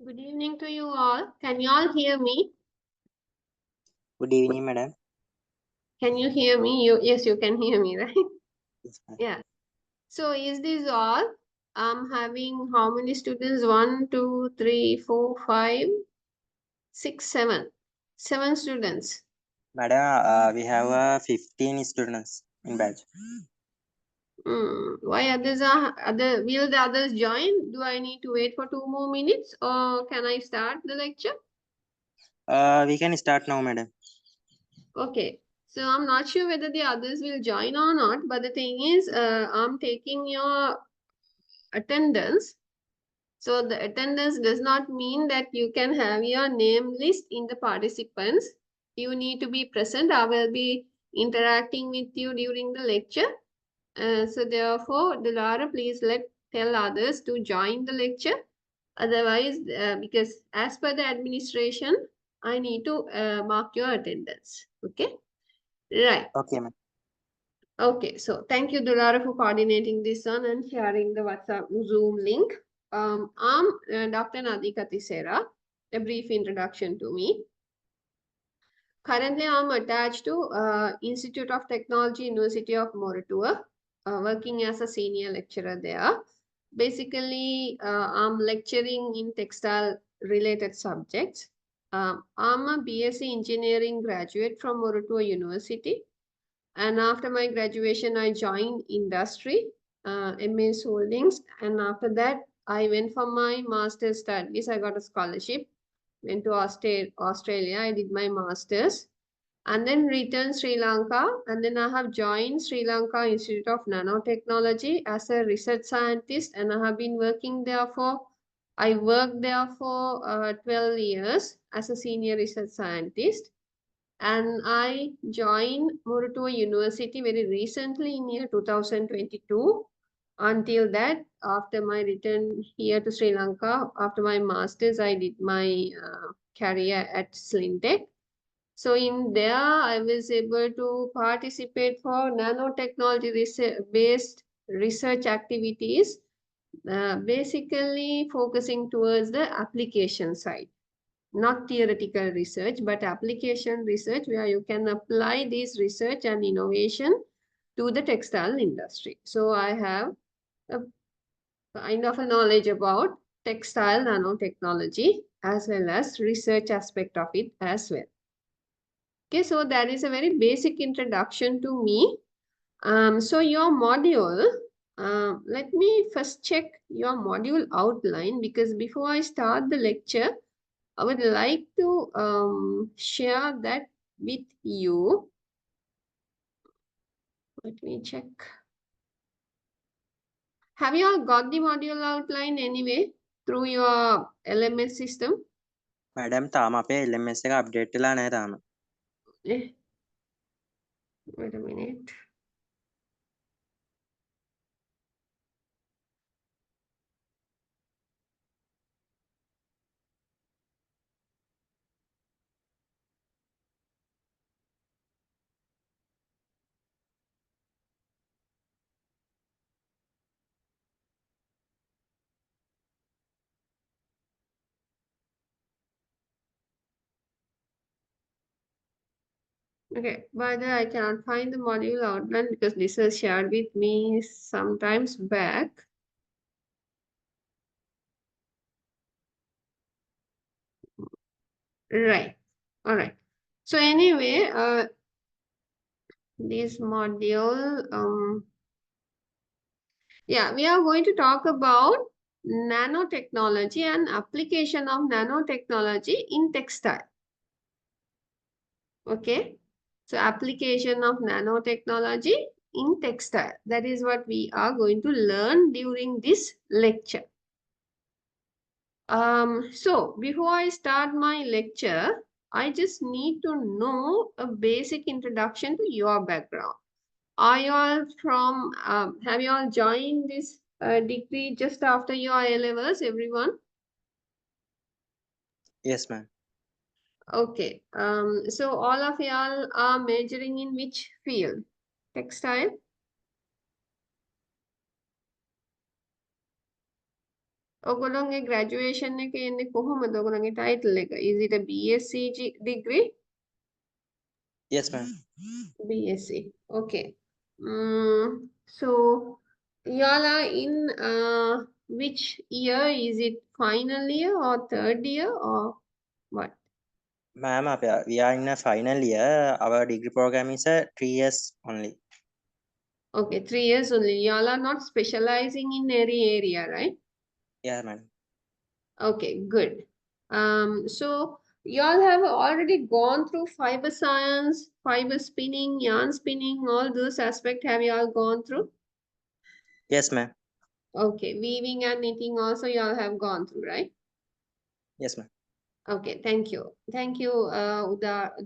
Good evening to you all. Can you all hear me? Good evening, madam. Can you hear me? Yes, you can hear me, right? Yes, ma'am. Yeah. So is this all? I'm having how many students? 1, 2, 3, 4, 5, 6, 7. 7 students. Madam, we have 15 students in batch. Why others are will the others join? Do I need to wait for 2 more minutes or can I start the lecture? We can start now, madam. Okay. So I'm not sure whether the others will join or not, but the thing is, I'm taking your attendance. So the attendance does not mean that you can have your name list in the participants. You need to be present. I will be interacting with you during the lecture. So therefore, Delara, please tell others to join the lecture. Otherwise, because as per the administration, I need to mark your attendance. Okay? Right. Okay, ma'am. Okay, so thank you, Dulara, for coordinating this one and sharing the WhatsApp Zoom link. I'm Dr. Nadika Tisera. A brief introduction to me. Currently, I'm attached to Institute of Technology, University of Moratuwa, working as a senior lecturer there. Basically, I'm lecturing in textile related subjects. I'm a BSc Engineering graduate from Moratuwa University. And after my graduation, I joined industry, MS Holdings. And after that, I went for my master's studies. I got a scholarship, went to Australia. I did my master's and then returned Sri Lanka. And then I have joined Sri Lanka Institute of Nanotechnology as a research scientist. And I have been working there I worked there for 12 years as a senior research scientist. And I joined Moratuwa University very recently in year 2022. Until that, after my return here to Sri Lanka, after my master's, I did my career at Slintech. So in there, I was able to participate for nanotechnology based research activities, basically focusing towards the application side, not theoretical research, but application research where you can apply this research and innovation to the textile industry. So I have a kind of a knowledge about textile nanotechnology as well as research aspect of it as well. Okay, so that is a very basic introduction to me. So your module, let me first check your module outline because before I start the lecture, I would like to share that with you. Let me check. Have you all got the module outline anyway through your LMS system? Madam, තාම අපේ LMS එක update වෙලා නැහැ තාම. Wait a minute. Okay, by the way, I cannot find the module outline because this was shared with me sometimes back. Right. All right. So anyway, this module, yeah, we are going to talk about nanotechnology and application of nanotechnology in textile. Okay. So application of nanotechnology in textile. That is what we are going to learn during this lecture. So before I start my lecture, I just need to know a basic introduction to your background. Are you all from, have you all joined this degree just after your A-levels, everyone? Yes, ma'am. Okay. So all of y'all are majoring in which field? Textile? ඔගොල්ලොන්ගේ graduation එක එන්නේ කොහොමද? ඔගොල්ලන්ගේ title එක? Is it a BSc degree? Yes, ma'am. BSc. Okay. So y'all are in which year? Is it final year or third year or what? Ma'am, we are in a final year. Our degree program is a 3 years only. Okay, 3 years only. Y'all are not specializing in any area, right? Yeah, madam. Okay, good. So y'all have already gone through fiber science, fiber spinning, yarn spinning, all those aspects have y'all gone through? Yes, ma'am. Okay, weaving and knitting also y'all have gone through, right? Yes, ma'am. Okay, thank you. Thank you,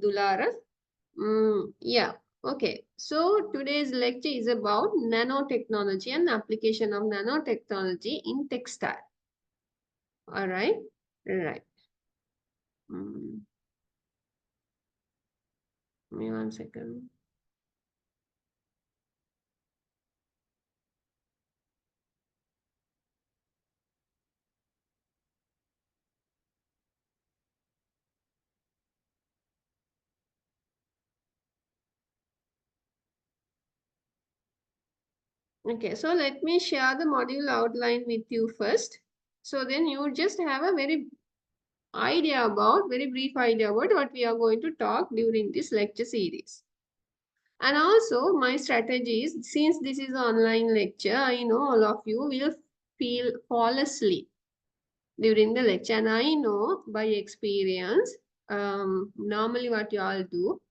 Dulara. Yeah, okay. So today's lecture is about nanotechnology and application of nanotechnology in textile. All right, right. Give me 1 second. Okay, so let me share the module outline with you first. So then you just have a very brief idea about what we are going to talk during this lecture series. And also my strategies, since this is an online lecture, I know all of you will fall asleep during the lecture. And I know by experience, normally what you all do,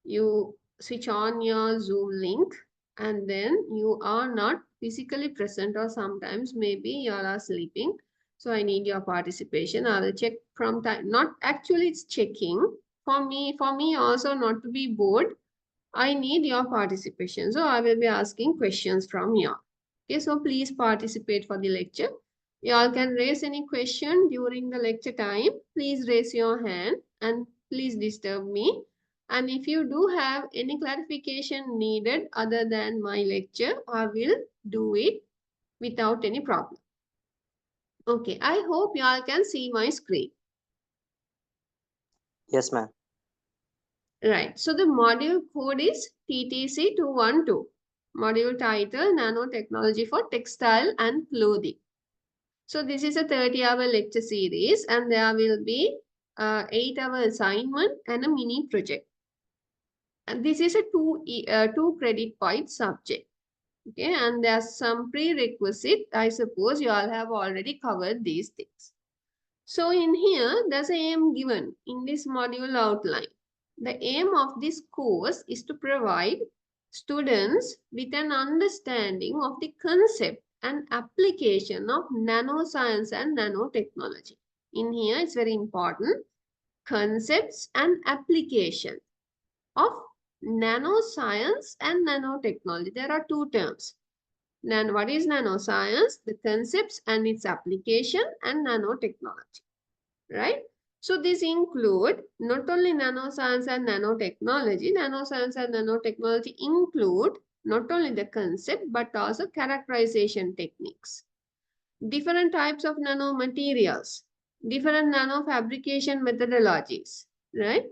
you switch on your Zoom link and then you are not physically present, or sometimes maybe you all are sleeping. So I need your participation. I will check from time. Not actually it's checking. For me also not to be bored, I need your participation. So I will be asking questions from you. Okay, so please participate for the lecture. You all can raise any question during the lecture time. Please raise your hand and please disturb me. And if you do have any clarification needed other than my lecture, I will do it without any problem. Okay, I hope you all can see my screen. Yes, ma'am. Right. So the module code is TTC212. Module title, Nanotechnology for Textile and Clothing. So this is a 30-hour lecture series and there will be 8-hour assignment and a mini project. And this is a two credit point subject. Okay, and there's some prerequisite. I suppose you all have already covered these things. So in here, there's an aim given in this module outline. The aim of this course is to provide students with an understanding of the concept and application of nanoscience and nanotechnology. In here, it's very important, concepts and application of nanoscience and nanotechnology. There are two terms. What is nanoscience? The concepts and its application, and nanotechnology, right? So this include not only nanoscience and nanotechnology. Nanoscience and nanotechnology include not only the concept but also characterization techniques, different types of nanomaterials, different nanofabrication methodologies, right?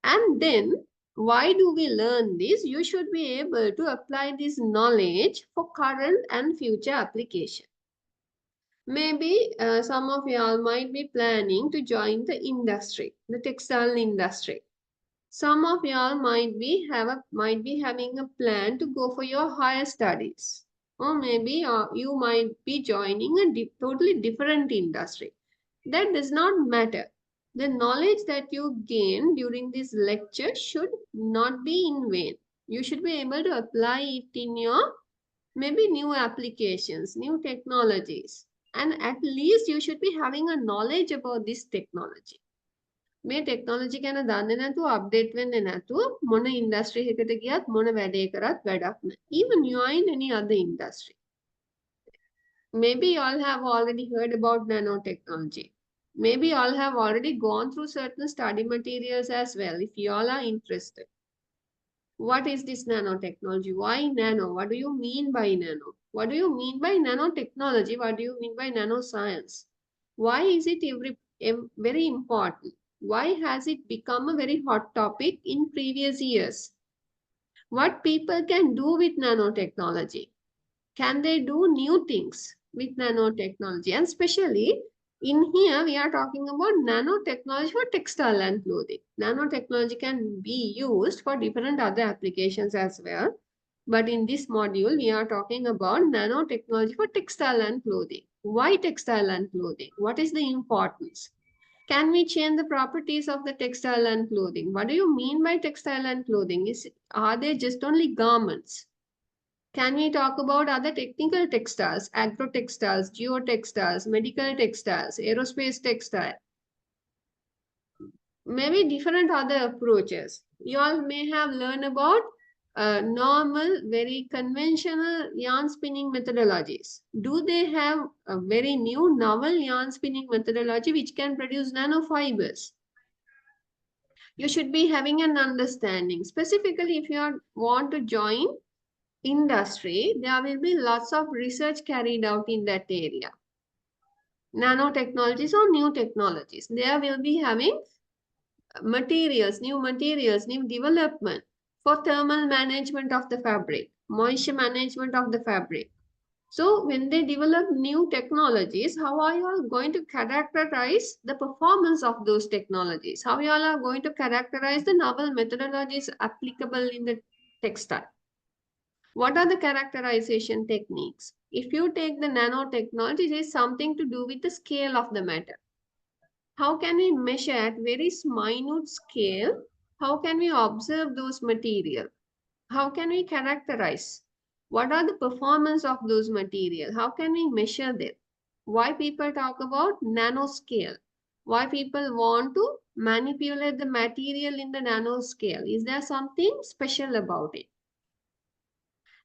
And then why do we learn this? You should be able to apply this knowledge for current and future application. Maybe some of y'all might be planning to join the industry, the textile industry. Some of y'all might be having a plan to go for your higher studies, or maybe you might be joining a totally different industry. That does not matter. The knowledge that you gain during this lecture should not be in vain. You should be able to apply it in your maybe new applications, new technologies, and at least you should be having a knowledge about this technology. මේ technology ගැන දන්නේ නැතුව update වෙන්නේ නැතුව මොන industry එකකට ගියත් මොන වැඩේ කරත් වැඩක් නැහැ. Even you are in any other industry. Maybe you all have already heard about nanotechnology. Maybe you all have already gone through certain study materials as well if you all are interested. What is this nanotechnology? Why nano? What do you mean by nano? What do you mean by nanotechnology? What do you mean by nanoscience? Why is it very important? Why has it become a very hot topic in previous years? What people can do with nanotechnology? Can they do new things with nanotechnology? And especially in here, we are talking about nanotechnology for textile and clothing. Nanotechnology can be used for different other applications as well. But in this module, we are talking about nanotechnology for textile and clothing. Why textile and clothing? What is the importance? Can we change the properties of the textile and clothing? What do you mean by textile and clothing? Are they just only garments? Can we talk about other technical textiles, agro-textiles, geotextiles, medical textiles, aerospace textile? Maybe different other approaches. You all may have learned about normal, very conventional yarn spinning methodologies. Do they have a very new novel yarn spinning methodology which can produce nanofibers? You should be having an understanding. Specifically, if you want to join industry, there will be lots of research carried out in that area. Nanotechnologies or new technologies. There will be having materials, new development for thermal management of the fabric, moisture management of the fabric. So when they develop new technologies, how are you all going to characterize the performance of those technologies? How you all are going to characterize the novel methodologies applicable in the textile? What are the characterization techniques? If you take the nanotechnology, it is something to do with the scale of the matter. How can we measure at very minute scale? How can we observe those materials? How can we characterize? What are the performance of those materials? How can we measure them? Why people talk about nanoscale? Why people want to manipulate the material in the nanoscale? Is there something special about it?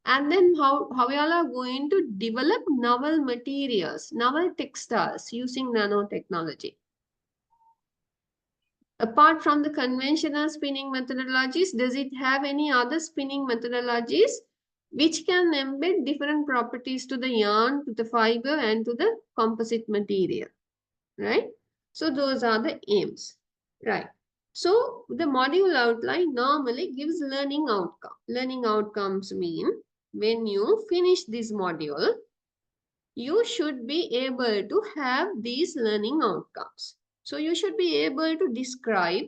And then how we all are going to develop novel materials, novel textiles using nanotechnology. Apart from the conventional spinning methodologies, does it have any other spinning methodologies which can embed different properties to the yarn, to the fiber, and to the composite material, right? So those are the aims, right? So the module outline normally gives learning outcome. Learning outcomes mean when you finish this module, you should be able to have these learning outcomes. So you should be able to describe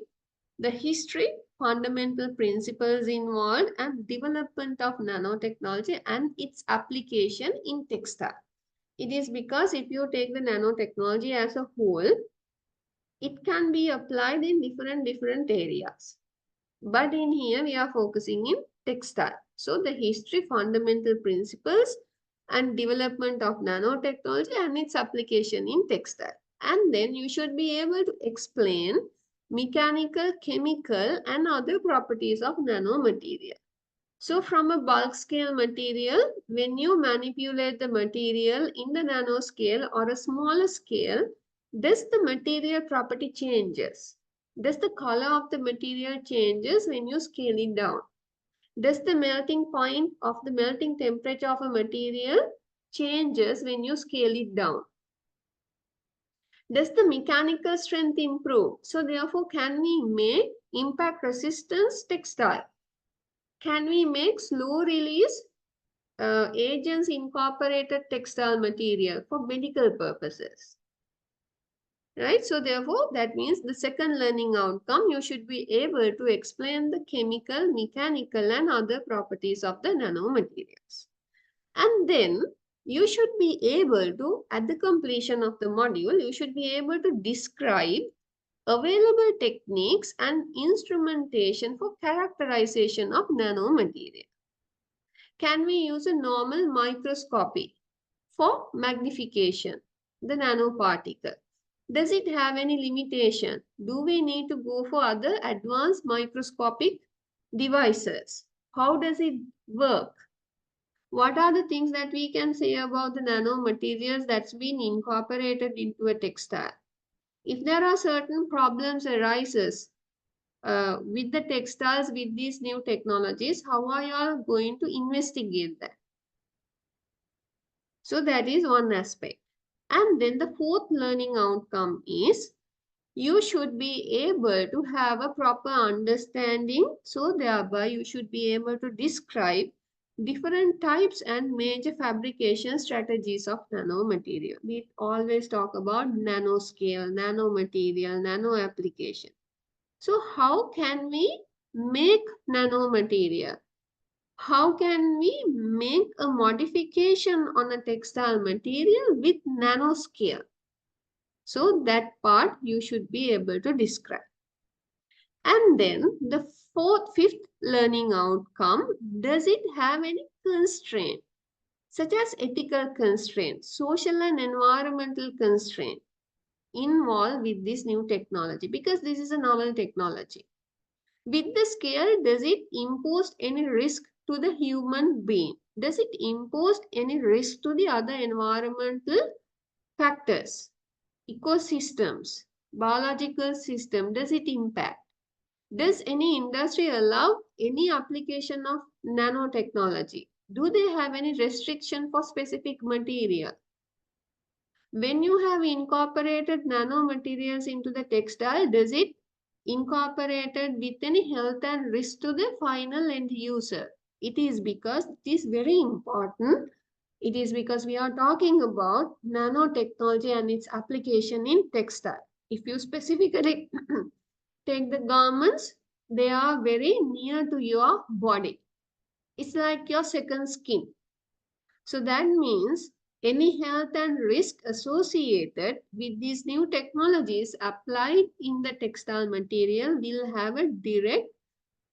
the history, fundamental principles involved, and development of nanotechnology and its application in textile. It is because if you take the nanotechnology as a whole, it can be applied in different areas. But in here, we are focusing in textile. So the history, fundamental principles, and development of nanotechnology and its application in textile. And then you should be able to explain mechanical, chemical, and other properties of nanomaterial. So from a bulk scale material, when you manipulate the material in the nanoscale or a smaller scale, does the material property changes? Does the color of the material changes when you scale it down? Does the melting point of the melting temperature of a material changes when you scale it down? Does the mechanical strength improve? So therefore, can we make impact resistance textile? Can we make slow release agents incorporated textile material for medical purposes? Right? So therefore, that means the second learning outcome, you should be able to explain the chemical, mechanical, and other properties of the nanomaterials. And then you should be able to, at the completion of the module, you should be able to describe available techniques and instrumentation for characterization of nanomaterial. Can we use a normal microscopy for magnification, the nanoparticle? Does it have any limitation? Do we need to go for other advanced microscopic devices? How does it work? What are the things that we can say about the nanomaterials that's been incorporated into a textile? If there are certain problems arises, with the textiles, with these new technologies, how are you all going to investigate that? So that is one aspect. And then the fourth learning outcome is you should be able to have a proper understanding. So thereby you should be able to describe different types and major fabrication strategies of nanomaterial. We always talk about nanoscale, nanomaterial, nano application. So how can we make nanomaterial? How can we make a modification on a textile material with nanoscale? So that part you should be able to describe. And then the fifth learning outcome, does it have any constraint, such as ethical constraints, social and environmental constraint involved with this new technology? Because this is a novel technology. With the scale, does it impose any risk to the human being? Does it impose any risk to the other environmental factors, ecosystems, biological system? Does it impact? Does any industry allow any application of nanotechnology? Do they have any restriction for specific material? When you have incorporated nanomaterials into the textile, does it incorporated with any health and risk to the final end user? It is because it is very important. It is because we are talking about nanotechnology and its application in textile. If you specifically take the garments, they are very near to your body. It's like your second skin. So that means any health and risk associated with these new technologies applied in the textile material will have a direct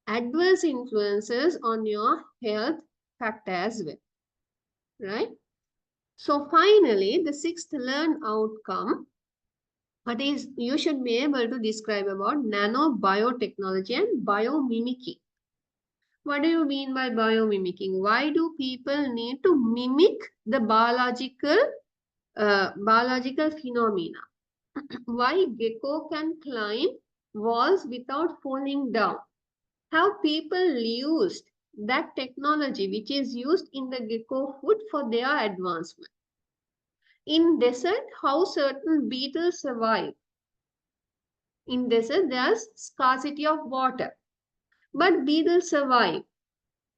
adverse influences on your health factor as well, right? So finally, the sixth learned outcome, what is you should be able to describe about nanobiotechnology and biomimicry. What do you mean by biomimicking? Why do people need to mimic the biological phenomena? Why gecko can climb walls without falling down? Have people used that technology which is used in the gecko food for their advancement? In desert, how certain beetles survive? In desert, there's scarcity of water, but beetles survive.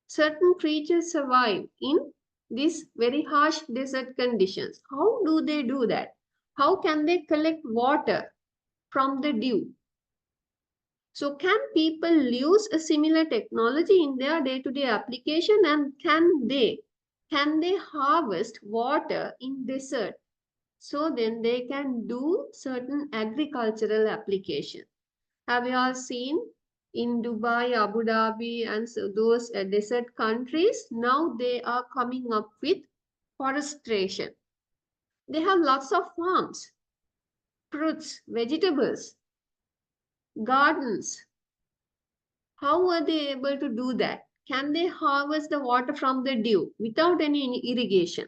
Certain creatures survive in these very harsh desert conditions. How do they do that? How can they collect water from the dew? So can people use a similar technology in their day-to-day application, and can they harvest water in desert so then they can do certain agricultural application? Have you all seen in Dubai, Abu Dhabi, and so those desert countries? Now they are coming up with forestation. They have lots of farms, fruits, vegetables, gardens. How are they able to do that? Can they harvest the water from the dew without any irrigation?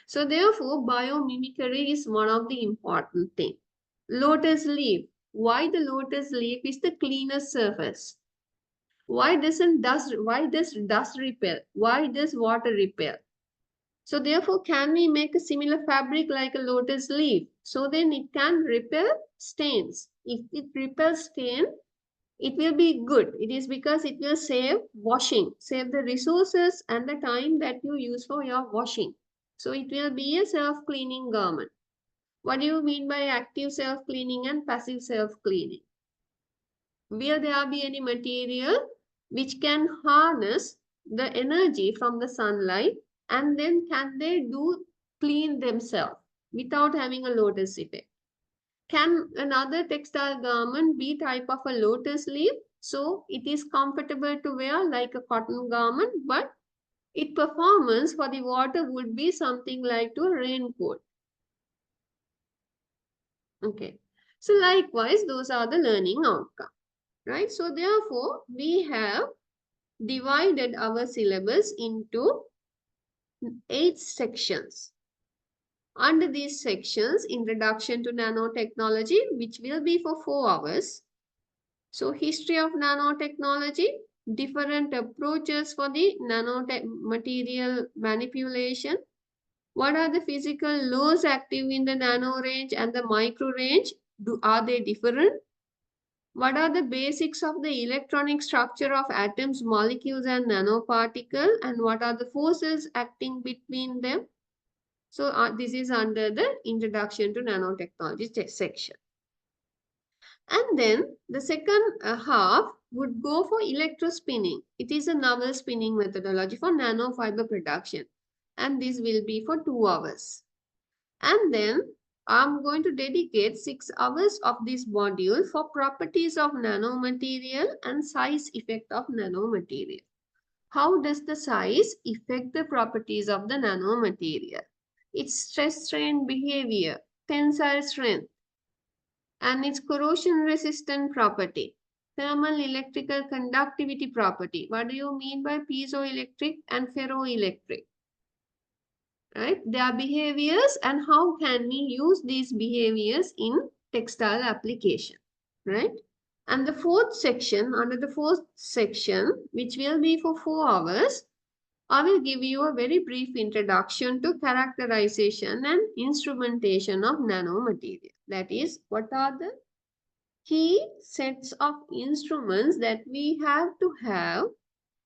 So therefore, biomimicry is one of the important things. Lotus leaf. Why the lotus leaf is the cleanest surface? Why does dust repel? Why does water repel? So therefore, can we make a similar fabric like a lotus leaf? So then it can repel stains. If it repels stain, it will be good. It is because it will save washing, save the resources and the time that you use for your washing. So it will be a self-cleaning garment. What do you mean by active self-cleaning and passive self-cleaning? Will there be any material which can harness the energy from the sunlight, and then can they do clean themselves without having a lotus effect? Can another textile garment be type of a lotus leaf? So it is comfortable to wear like a cotton garment, but its performance for the water would be something like to a raincoat. Okay. So likewise, those are the learning outcome, right? So therefore, we have divided our syllabus into 8 sections. Under these sections, introduction to nanotechnology, which will be for 4 hours. So history of nanotechnology, different approaches for the nanomaterial manipulation. What are the physical laws active in the nano range and the micro range? Are they different? What are the basics of the electronic structure of atoms, molecules, and nanoparticle? And what are the forces acting between them? So this is under the introduction to nanotechnology section. And then the second half would go for electrospinning. It is a novel spinning methodology for nanofiber production. And this will be for 2 hours. And then I'm going to dedicate 6 hours of this module for properties of nanomaterial and size effect of nanomaterial. How does the size affect the properties of the nanomaterial? Its stress strain behavior, tensile strength, and its corrosion resistant property, thermal electrical conductivity property. What do you mean by piezoelectric and ferroelectric? Right? Their behaviors and how can we use these behaviors in textile application, right? And the fourth section, under the fourth section, which will be for 4 hours, I will give you a very brief introduction to characterization and instrumentation of nanomaterial. That is, what are the key sets of instruments that we have to have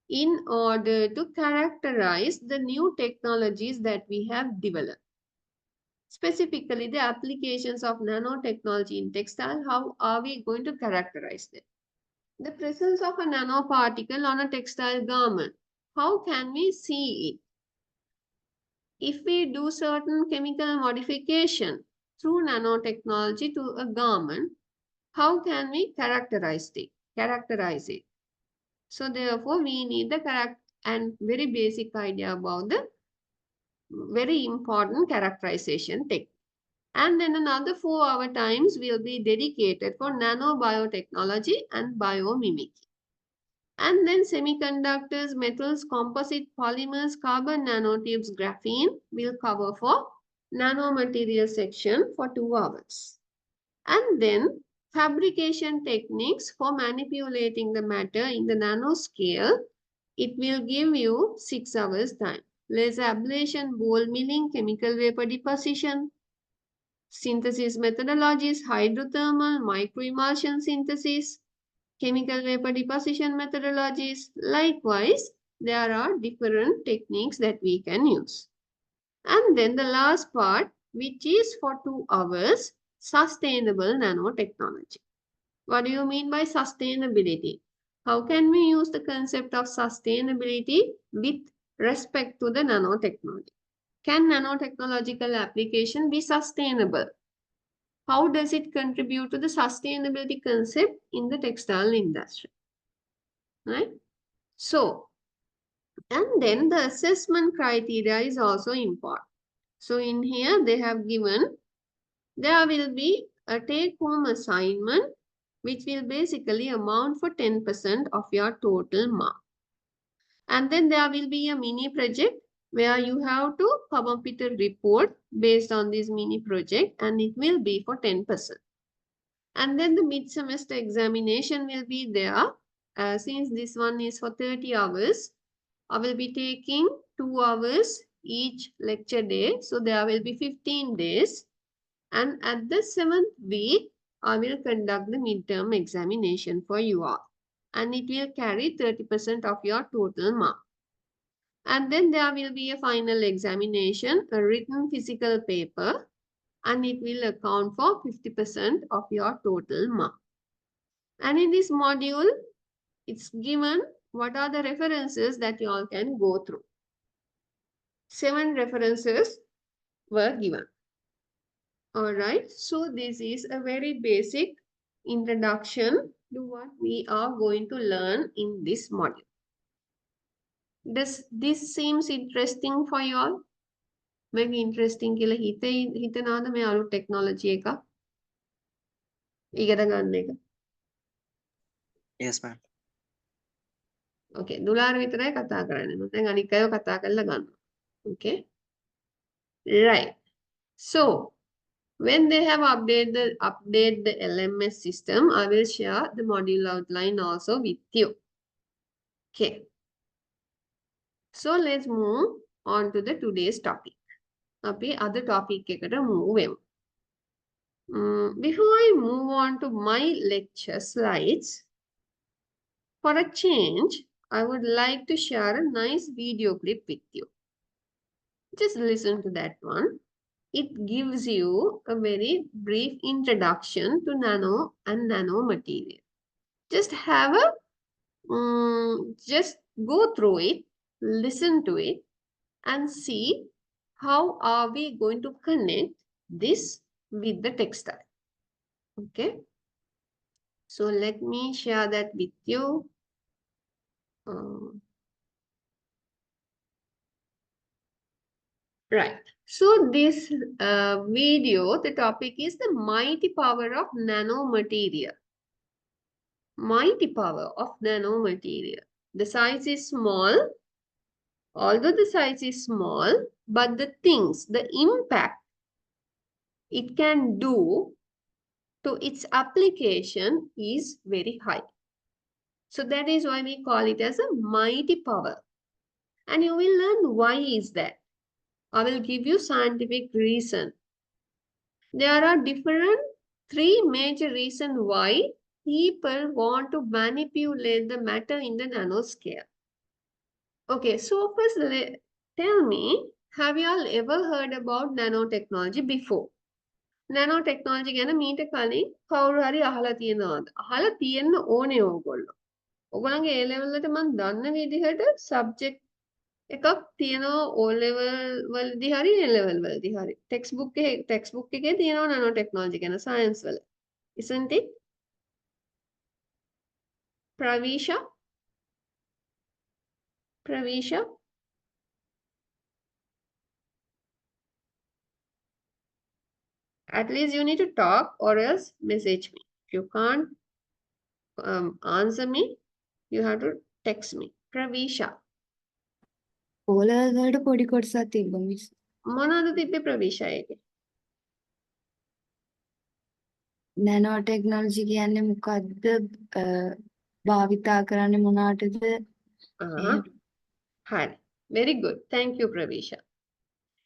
in order to characterize the new technologies that we have developed. Specifically, the applications of nanotechnology in textile, how are we going to characterize them? The presence of a nanoparticle on a textile garment, how can we see it? If we do certain chemical modification through nanotechnology to a garment, how can we characterize it? So therefore, we need the correct and very basic idea about the very important characterization technique. And then another 4-hour times will be dedicated for nanobiotechnology and biomimicry. And then semiconductors, metals, composite polymers, carbon nanotubes, graphene will cover for nanomaterial section for 2 hours. And then fabrication techniques for manipulating the matter in the nanoscale, it will give you 6 hours time. Laser ablation, ball milling, chemical vapor deposition, synthesis methodologies, hydrothermal, microemulsion synthesis, chemical vapor deposition methodologies. Likewise, there are different techniques that we can use. And then the last part, which is for 2 hours, sustainable nanotechnology. What do you mean by sustainability? How can we use the concept of sustainability with respect to the nanotechnology? Can nanotechnological application be sustainable? How does it contribute to the sustainability concept in the textile industry? Right? So, and then the assessment criteria is also important. So in here they have given, there will be a take-home assignment which will basically amount for 10% of your total mark. And then there will be a mini project where you have to come up with a report based on this mini project, and it will be for 10%. And then the mid-semester examination will be there. Since this one is for 30 hours, I will be taking 2 hours each lecture day. So there will be 15 days. And at the 7th week, I will conduct the midterm examination for you all. And it will carry 30% of your total mark. And then there will be a final examination, a written physical paper, and it will account for 50% of your total mark. And in this module, it's given what are the references that you all can go through. 7 references were given. All right, so this is a very basic introduction to what we are going to learn in this module. Does this seems interesting for you all? Maybe interesting කියලා හිතනවාද මේ අලුත් technology එක ඉගෙන ගන්න එක? Yes, ma'am. Okay, දුලාර විතරයි කතා කරන්නේ. මම දැන් අනික් අයව කතා කරලා ගන්නවා. Okay. Right. So, When they have update the LMS system, I will share the module outline also with you. Okay. So let's move on to the today's topic. Okay, other topic ekata move වෙමු. Before I move on to my lecture slides, for a change, I would like to share a nice video clip with you. Just listen to that one. It gives you a very brief introduction to nano and nanomaterial. Just have a, just go through it, listen to it, and see how are we going to connect this with the textile. Okay. So let me share that with you. Right. So this video, the topic is the mighty power of nanomaterial. Mighty power of nanomaterial. The size is small. Although the size is small, but the things, the impact it can do to its application is very high. So that is why we call it as a mighty power. And you will learn why is that. I will give you scientific reason. There are different three major reasons why people want to manipulate the matter in the nanoscale. Okay, so first tell me, have you all ever heard about nanotechnology before? nanotechnology ගැන මීට කලින් කවුරු හරි අහලා තියෙනවද? අහලා තියෙන්න ඕනේ ඕගොල්ලෝ. ඔයගොල්ලන්ගේ A level වලට මම දන්න විදිහට subject එකක් තියෙනවා O level වලදී හරි A level වලදී හරි. textbook එකේ තියෙනවා nanotechnology ගැන science වල. Isn't it? Pravisha? Pravisha? At least you need to talk or else message me. If you can't answer me, you have to text me. Pravisha. ඕලවලට පොඩි කොටසක් තිබ්බ මිස්. මොනවද තිබ්බේ ප්‍රවීෂා එකේ? නැනෝ ටෙක්නොලොජි කියන්නේ මොකද්ද? භාවිතා කරන්නේ මොනවටද? හරි. Very good. Thank you, Pravisha.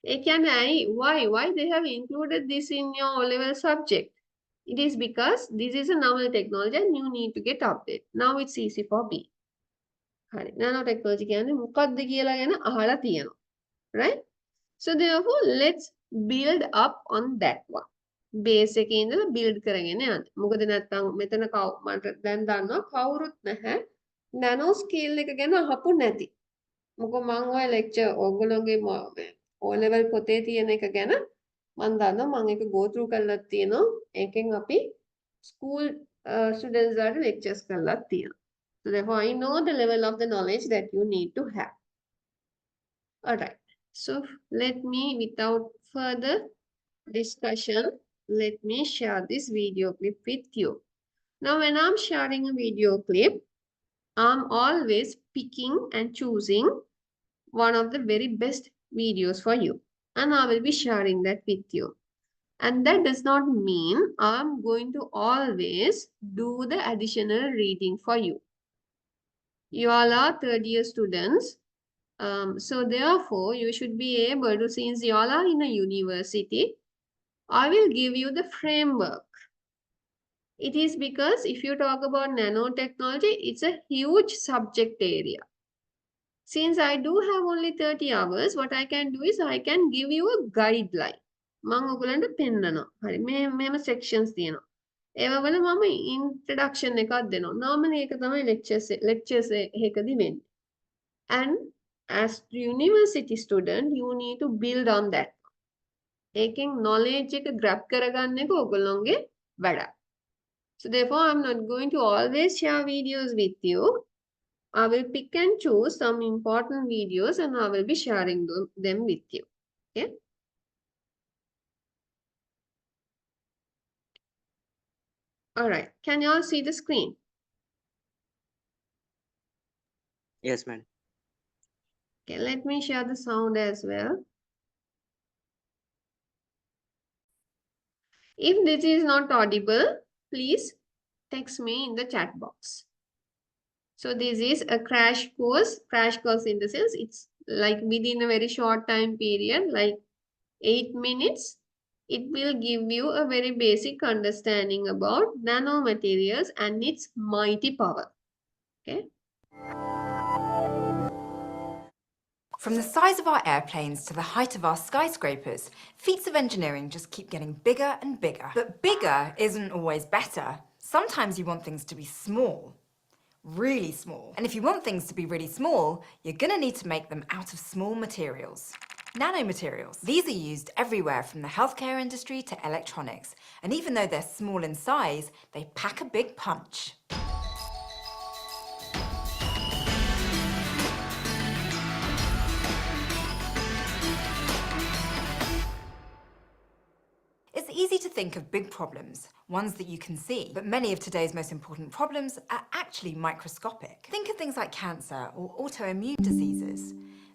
ඒ කියන්නේ ඇයි why they have included this in your O-level subject? It is because this is a novel technology and you need to get updated. Now it's easy for me. හරි. nanotechnology කියන්නේ මොකක්ද කියලා ගැන අහලා තියෙනවා. Right? So therefore, let's build up on that one. Base එකේ ඉඳලා build කරගෙන යන්න. මොකද නැත්තම් මෙතන මට දැන් දන්නවා කවුරුත් නැහැ nanoscale එක ගැන අහපු නැති. මොකද මම ඔය lecture ඕගොල්ලෝගේ O level පොතේ තියෙන එක ගැන මම දන්නවා මම ඒක go through කරලා තියෙනවා. ඒකෙන් අපි school students වලට lectures කරලා තියෙනවා. So therefore, I know the level of the knowledge that you need to have. All right. So let me, without further discussion, let me share this video clip with you. Now, when I'm sharing a video clip, I'm always picking and choosing one of the very best videos for you. And I will be sharing that with you. And that does not mean I'm going to always do the additional reading for you. You all are third year students. So therefore, you should be able to, since you all are in a university, I will give you the framework. It is because if you talk about nanotechnology, it's a huge subject area. Since I do have only 30 hours, what I can do is I can give you a guideline. මම ඔයගලන්ට පෙන්නනවා. හරි මේම sections තියෙනවා. ඒවා වල මම introduction එකක් දෙනවා. normally ඒක තමයි lectures එකදී වෙන්නේ. And as university student, you need to build on that. ඒකෙන් knowledge එක grab කරගන්න එක ඔයගොල්ලෝගේ වැඩක්. So therefore, I'm not going to always share videos with you. I will pick and choose some important videos and I will be sharing them with you. Okay. All right. Can you all see the screen? Yes, ma'am. Okay. Let me share the sound as well. If this is not audible, please text me in the chat box. So this is a crash course in the sense it's like within a very short time period, like 8 minutes. It will give you a very basic understanding about nanomaterials and its mighty power. Okay. From the size of our airplanes to the height of our skyscrapers, feats of engineering just keep getting bigger and bigger. But bigger isn't always better. Sometimes you want things to be small. Really small. And if you want things to be really small, you're gonna need to make them out of small materials. Nanomaterials. These are used everywhere from the healthcare industry to electronics. And even though they're small in size, they pack a big punch. It's easy to think of big problems, ones that you can see, but many of today's most important problems are actually microscopic. Think of things like cancer or autoimmune diseases.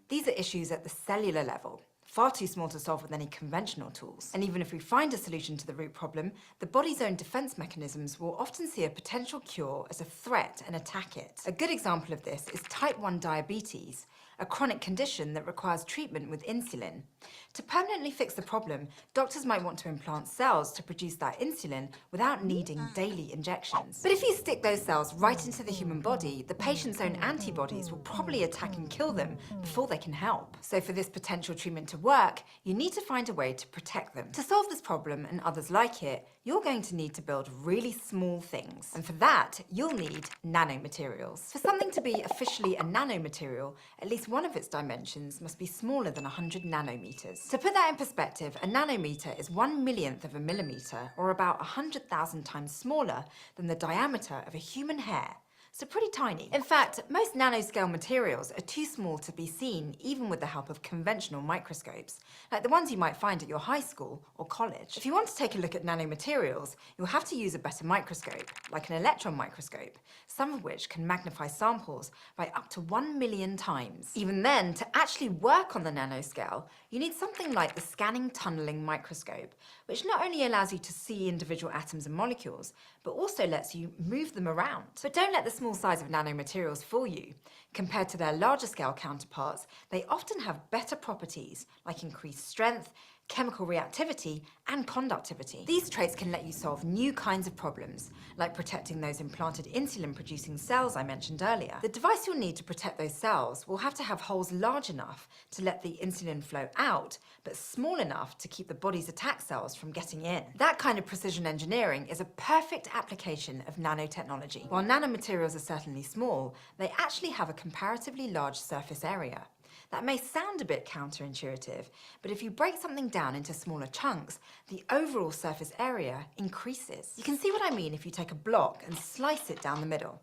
These are issues at the cellular level, far too small to solve with any conventional tools. And even if we find a solution to the root problem, the body's own defense mechanisms will often see a potential cure as a threat and attack it. A good example of this is type 1 diabetes, a chronic condition that requires treatment with insulin. To permanently fix the problem, doctors might want to implant cells to produce that insulin without needing daily injections. But if you stick those cells right into the human body, the patient's own antibodies will probably attack and kill them before they can help. So for this potential treatment to work, you need to find a way to protect them. To solve this problem and others like it, you're going to need to build really small things. And for that, you'll need nanomaterials. For something to be officially a nanomaterial, at least one of its dimensions must be smaller than 100 nanometers. To put that in perspective, a nanometer is 1/1,000,000th of a millimeter, or about 100,000 times smaller than the diameter of a human hair. So pretty tiny. In fact, most nanoscale materials are too small to be seen even with the help of conventional microscopes, like the ones you might find at your high school or college. If you want to take a look at nanomaterials, you'll have to use a better microscope, like an electron microscope, some of which can magnify samples by up to 1,000,000 times. Even then, to actually work on the nanoscale, you need something like the scanning tunneling microscope, which not only allows you to see individual atoms and molecules, but also lets you move them around. But don't let the small size of nanomaterials fool you. Compared to their larger scale counterparts, they often have better properties like increased strength, chemical reactivity, and conductivity. These traits can let you solve new kinds of problems, like protecting those implanted insulin-producing cells I mentioned earlier. The device you'll need to protect those cells will have to have holes large enough to let the insulin flow out, but small enough to keep the body's attack cells from getting in. That kind of precision engineering is a perfect application of nanotechnology. While nanomaterials are certainly small, they actually have a comparatively large surface area. That may sound a bit counterintuitive, but if you break something down into smaller chunks, the overall surface area increases. You can see what I mean if you take a block and slice it down the middle.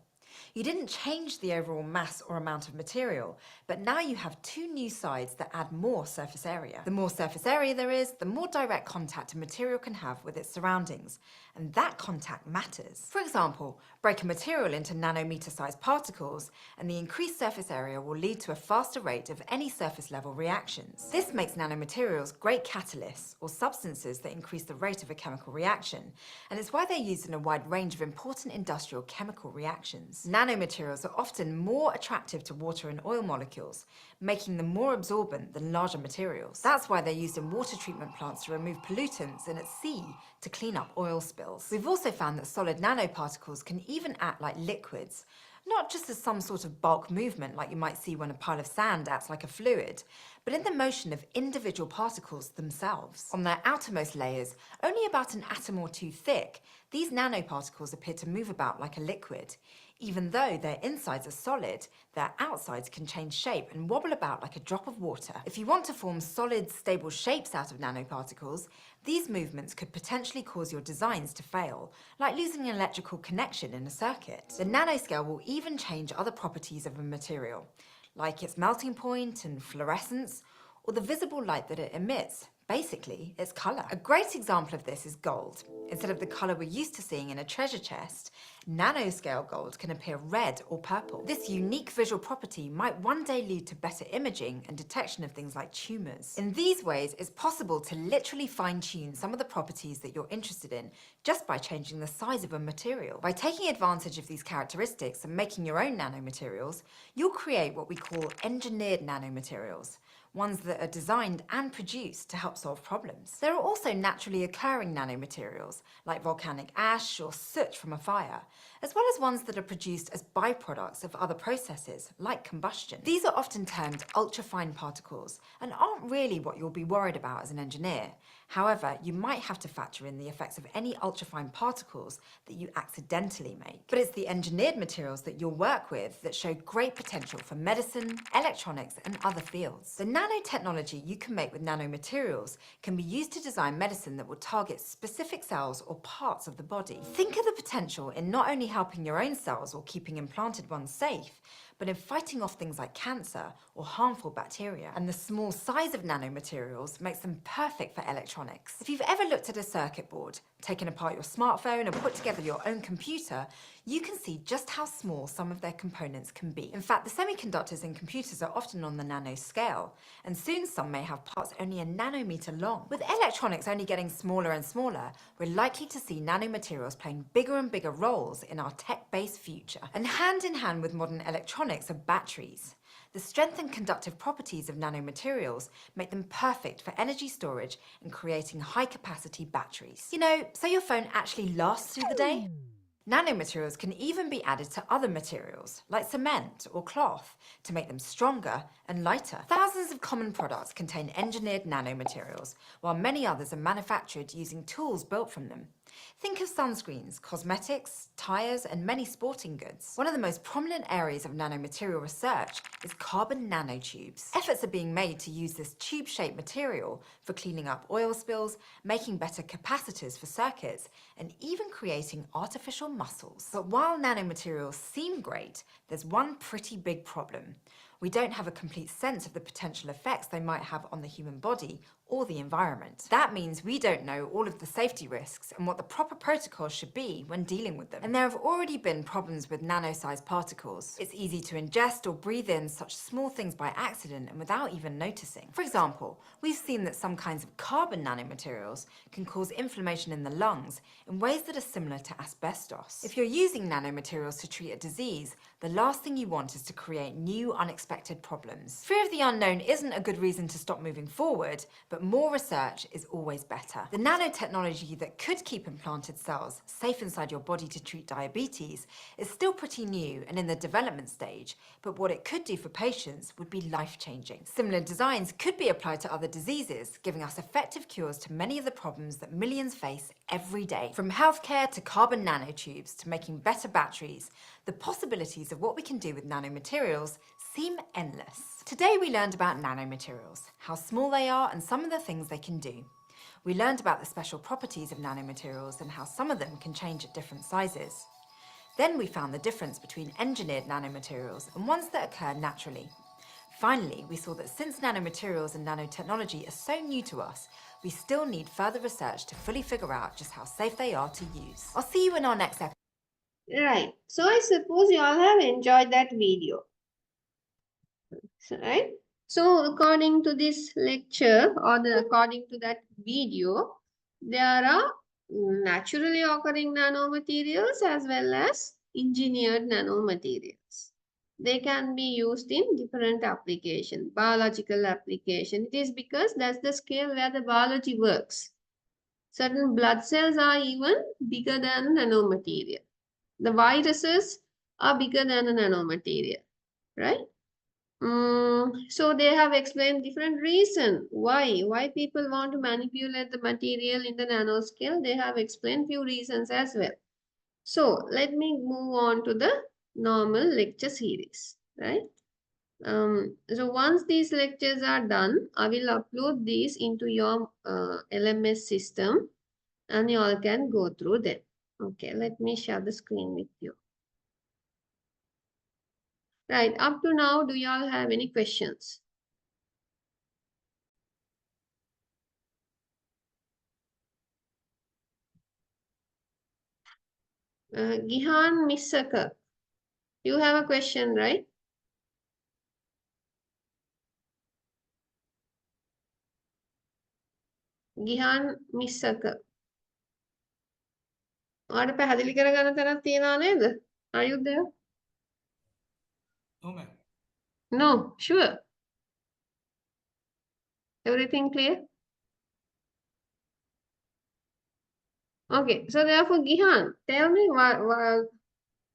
You didn't change the overall mass or amount of material, but now you have two new sides that add more surface area. The more surface area there is, the more direct contact a material can have with its surroundings, and that contact matters. For example, break a material into nanometer-sized particles, and the increased surface area will lead to a faster rate of any surface-level reactions. This makes nanomaterials great catalysts, or substances that increase the rate of a chemical reaction, and it's why they're used in a wide range of important industrial chemical reactions. Nanomaterials are often more attractive to water and oil molecules, making them more absorbent than larger materials. That's why they're used in water treatment plants to remove pollutants and at sea to clean up oil spills. We've also found that solid nanoparticles can even act like liquids, not just as some sort of bulk movement like you might see when a pile of sand acts like a fluid, but in the motion of individual particles themselves. On their outermost layers, only about an atom or two thick, these nanoparticles appear to move about like a liquid. Even though their insides are solid, their outsides can change shape and wobble about like a drop of water. If you want to form solid, stable shapes out of nanoparticles, these movements could potentially cause your designs to fail, like losing an electrical connection in a circuit. The nanoscale will even change other properties of a material, like its melting point and fluorescence, or the visible light that it emits. Basically, it's colour. A great example of this is gold. Instead of the colour we're used to seeing in a treasure chest, nanoscale gold can appear red or purple. This unique visual property might one day lead to better imaging and detection of things like tumours. In these ways, it's possible to literally fine-tune some of the properties that you're interested in just by changing the size of a material. By taking advantage of these characteristics and making your own nanomaterials, you'll create what we call engineered nanomaterials, ones that are designed and produced to help solve problems. There are also naturally occurring nanomaterials, like volcanic ash or soot from a fire, as well as ones that are produced as byproducts of other processes, like combustion. These are often termed ultrafine particles and aren't really what you'll be worried about as an engineer. However, you might have to factor in the effects of any ultrafine particles that you accidentally make. But it's the engineered materials that you'll work with that show great potential for medicine, electronics, and other fields. The nanotechnology you can make with nanomaterials can be used to design medicine that will target specific cells or parts of the body. Think of the potential in not only helping your own cells or keeping implanted ones safe, but in fighting off things like cancer or harmful bacteria. And the small size of nanomaterials makes them perfect for electronics. If you've ever looked at a circuit board, taken apart your smartphone and put together your own computer, you can see just how small some of their components can be. In fact, the semiconductors in computers are often on the nanoscale, and soon some may have parts only a nanometer long. With electronics only getting smaller and smaller, we're likely to see nanomaterials playing bigger and bigger roles in our tech-based future. And hand in hand with modern electronics are batteries. The strength and conductive properties of nanomaterials make them perfect for energy storage and creating high-capacity batteries. You know, so your phone actually lasts through the day? Nanomaterials can even be added to other materials, like cement or cloth, to make them stronger and lighter. Thousands of common products contain engineered nanomaterials, while many others are manufactured using tools built from them. Think of sunscreens, cosmetics, tyres, and many sporting goods. One of the most prominent areas of nanomaterial research is carbon nanotubes. Efforts are being made to use this tube-shaped material for cleaning up oil spills, making better capacitors for circuits, and even creating artificial muscles. But while nanomaterials seem great, there's one pretty big problem. We don't have a complete sense of the potential effects they might have on the human body or the environment. That means we don't know all of the safety risks and what the proper protocols should be when dealing with them. And there have already been problems with nano-sized particles. It's easy to ingest or breathe in such small things by accident and without even noticing. For example, we've seen that some kinds of carbon nanomaterials can cause inflammation in the lungs in ways that are similar to asbestos. If you're using nanomaterials to treat a disease, the last thing you want is to create new unexpected problems. Fear of the unknown isn't a good reason to stop moving forward, but more research is always better. The nanotechnology that could keep implanted cells safe inside your body to treat diabetes is still pretty new and in the development stage, but what it could do for patients would be life-changing. Similar designs could be applied to other diseases, giving us effective cures to many of the problems that millions face every day. From healthcare to carbon nanotubes to making better batteries, the possibilities of what we can do with nanomaterials seem endless. Today we learned about nanomaterials, how small they are and some of the things they can do. We learned about the special properties of nanomaterials and how some of them can change at different sizes. Then we found the difference between engineered nanomaterials and ones that occur naturally. Finally, we saw that since nanomaterials and nanotechnology are so new to us, we still need further research to fully figure out just how safe they are to use. I'll see you in our next episode. Right. So I suppose you all have enjoyed that video. Right. So according to this lecture or according to that video, there are naturally occurring nanomaterials as well as engineered nanomaterials. They can be used in different applications, biological application. It is because that's the scale where the biology works. Certain blood cells are even bigger than nanomaterial. The viruses are bigger than a nanomaterial, right? So they have explained different reason why people want to manipulate the material in the nanoscale. They have explained few reasons as well. So let me move on to the normal lecture series, right? So once these lectures are done, I will upload these into your LMS system and you all can go through them. Okay, let me share the screen with you. Right, up to now, do you all have any questions? Gihan Missaka, you have a question, right? Gihan Missaka. ඔයාලට පැහැදිලි කරගන්න තැනක් තියනවා නේද? Are you there? No, ma'am. No, sure. Everything clear? Okay, so therefore, Gihan, tell me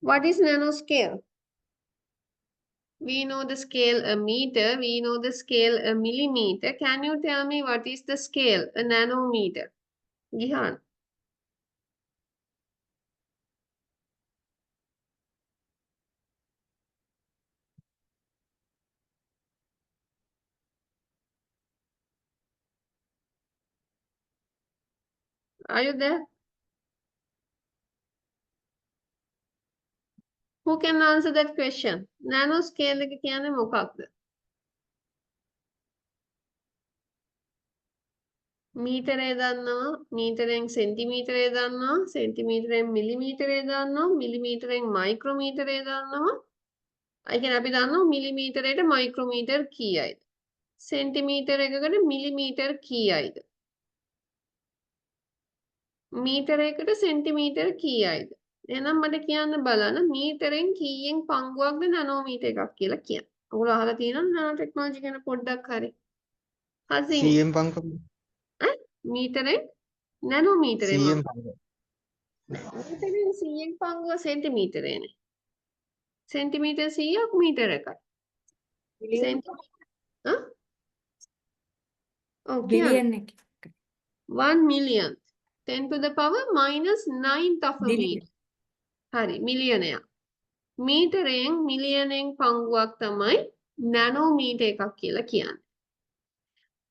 what is nanoscale? We know the scale a meter, we know the scale a millimeter. Can you tell me what is the scale, a nanometer? Gihan. Are you there? Who can answer that question? Nanoscale එක කියන්නේ මොකක්ද? මීටරය දන්නවා, මීටරෙන් සෙන්ටිමීටරය දන්නවා, සෙන්ටිමීටරෙන් මිලිමීටරය දන්නවා, මිලිමීටරෙන් මයික්‍රෝමීටරය දන්නවා. ඒ කියන්නේ අපි දන්නවා මිලිමීටරයට මයික්‍රෝමීටර් කීයයිද? සෙන්ටිමීටර එකකට මිලිමීටර් කීයයිද? මීටරයකට සෙන්ටිමීටර් කීයයිද? එහෙනම් මට කියන්න බලන්න මීටරෙන් කීයෙන් පංගුවක්ද නැනෝමීටර් එකක් කියලා කියන්න. ඔයගොල්ලෝ අහලා තියෙනවද nanotechnology ගැන පොඩ්ඩක් හරි? හසින් CM පංක මීටරෙන් නැනෝමීටරේ CM මම මීටරෙන් 100න් පංගුව සෙන්ටිමීටරේනේ. සෙන්ටිමීටර් 100ක් මීටර එකයි. සෙන්ටිමීටර් ඔව් කියන්න. බිලියන් එක. 1 million 10 to the power minus 9th of a Billion. meter. හරි මිලියනයක්. මීටරයෙන් මිලියනෙන් පංගුවක් තමයි නැනෝමීටර් එකක් කියලා කියන්නේ.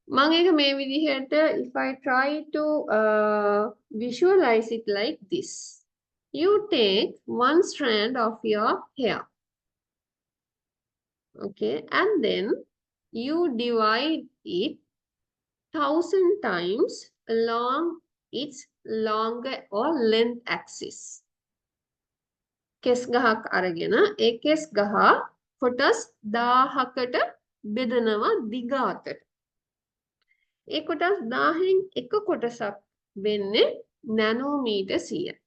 මම ඒක මේ විදිහට if I try to visualize it like this. You take one strand of your hair. Okay, and then you divide it 1000 times along its longer or length axis. කෙස් ගහක් අරගෙන ඒ කෙස් ගහ කොටස් 1000කට බෙදනවා දිග අතට. ඒ කොටස් 1000න් එක කොටසක් වෙන්නේ nanometre 100.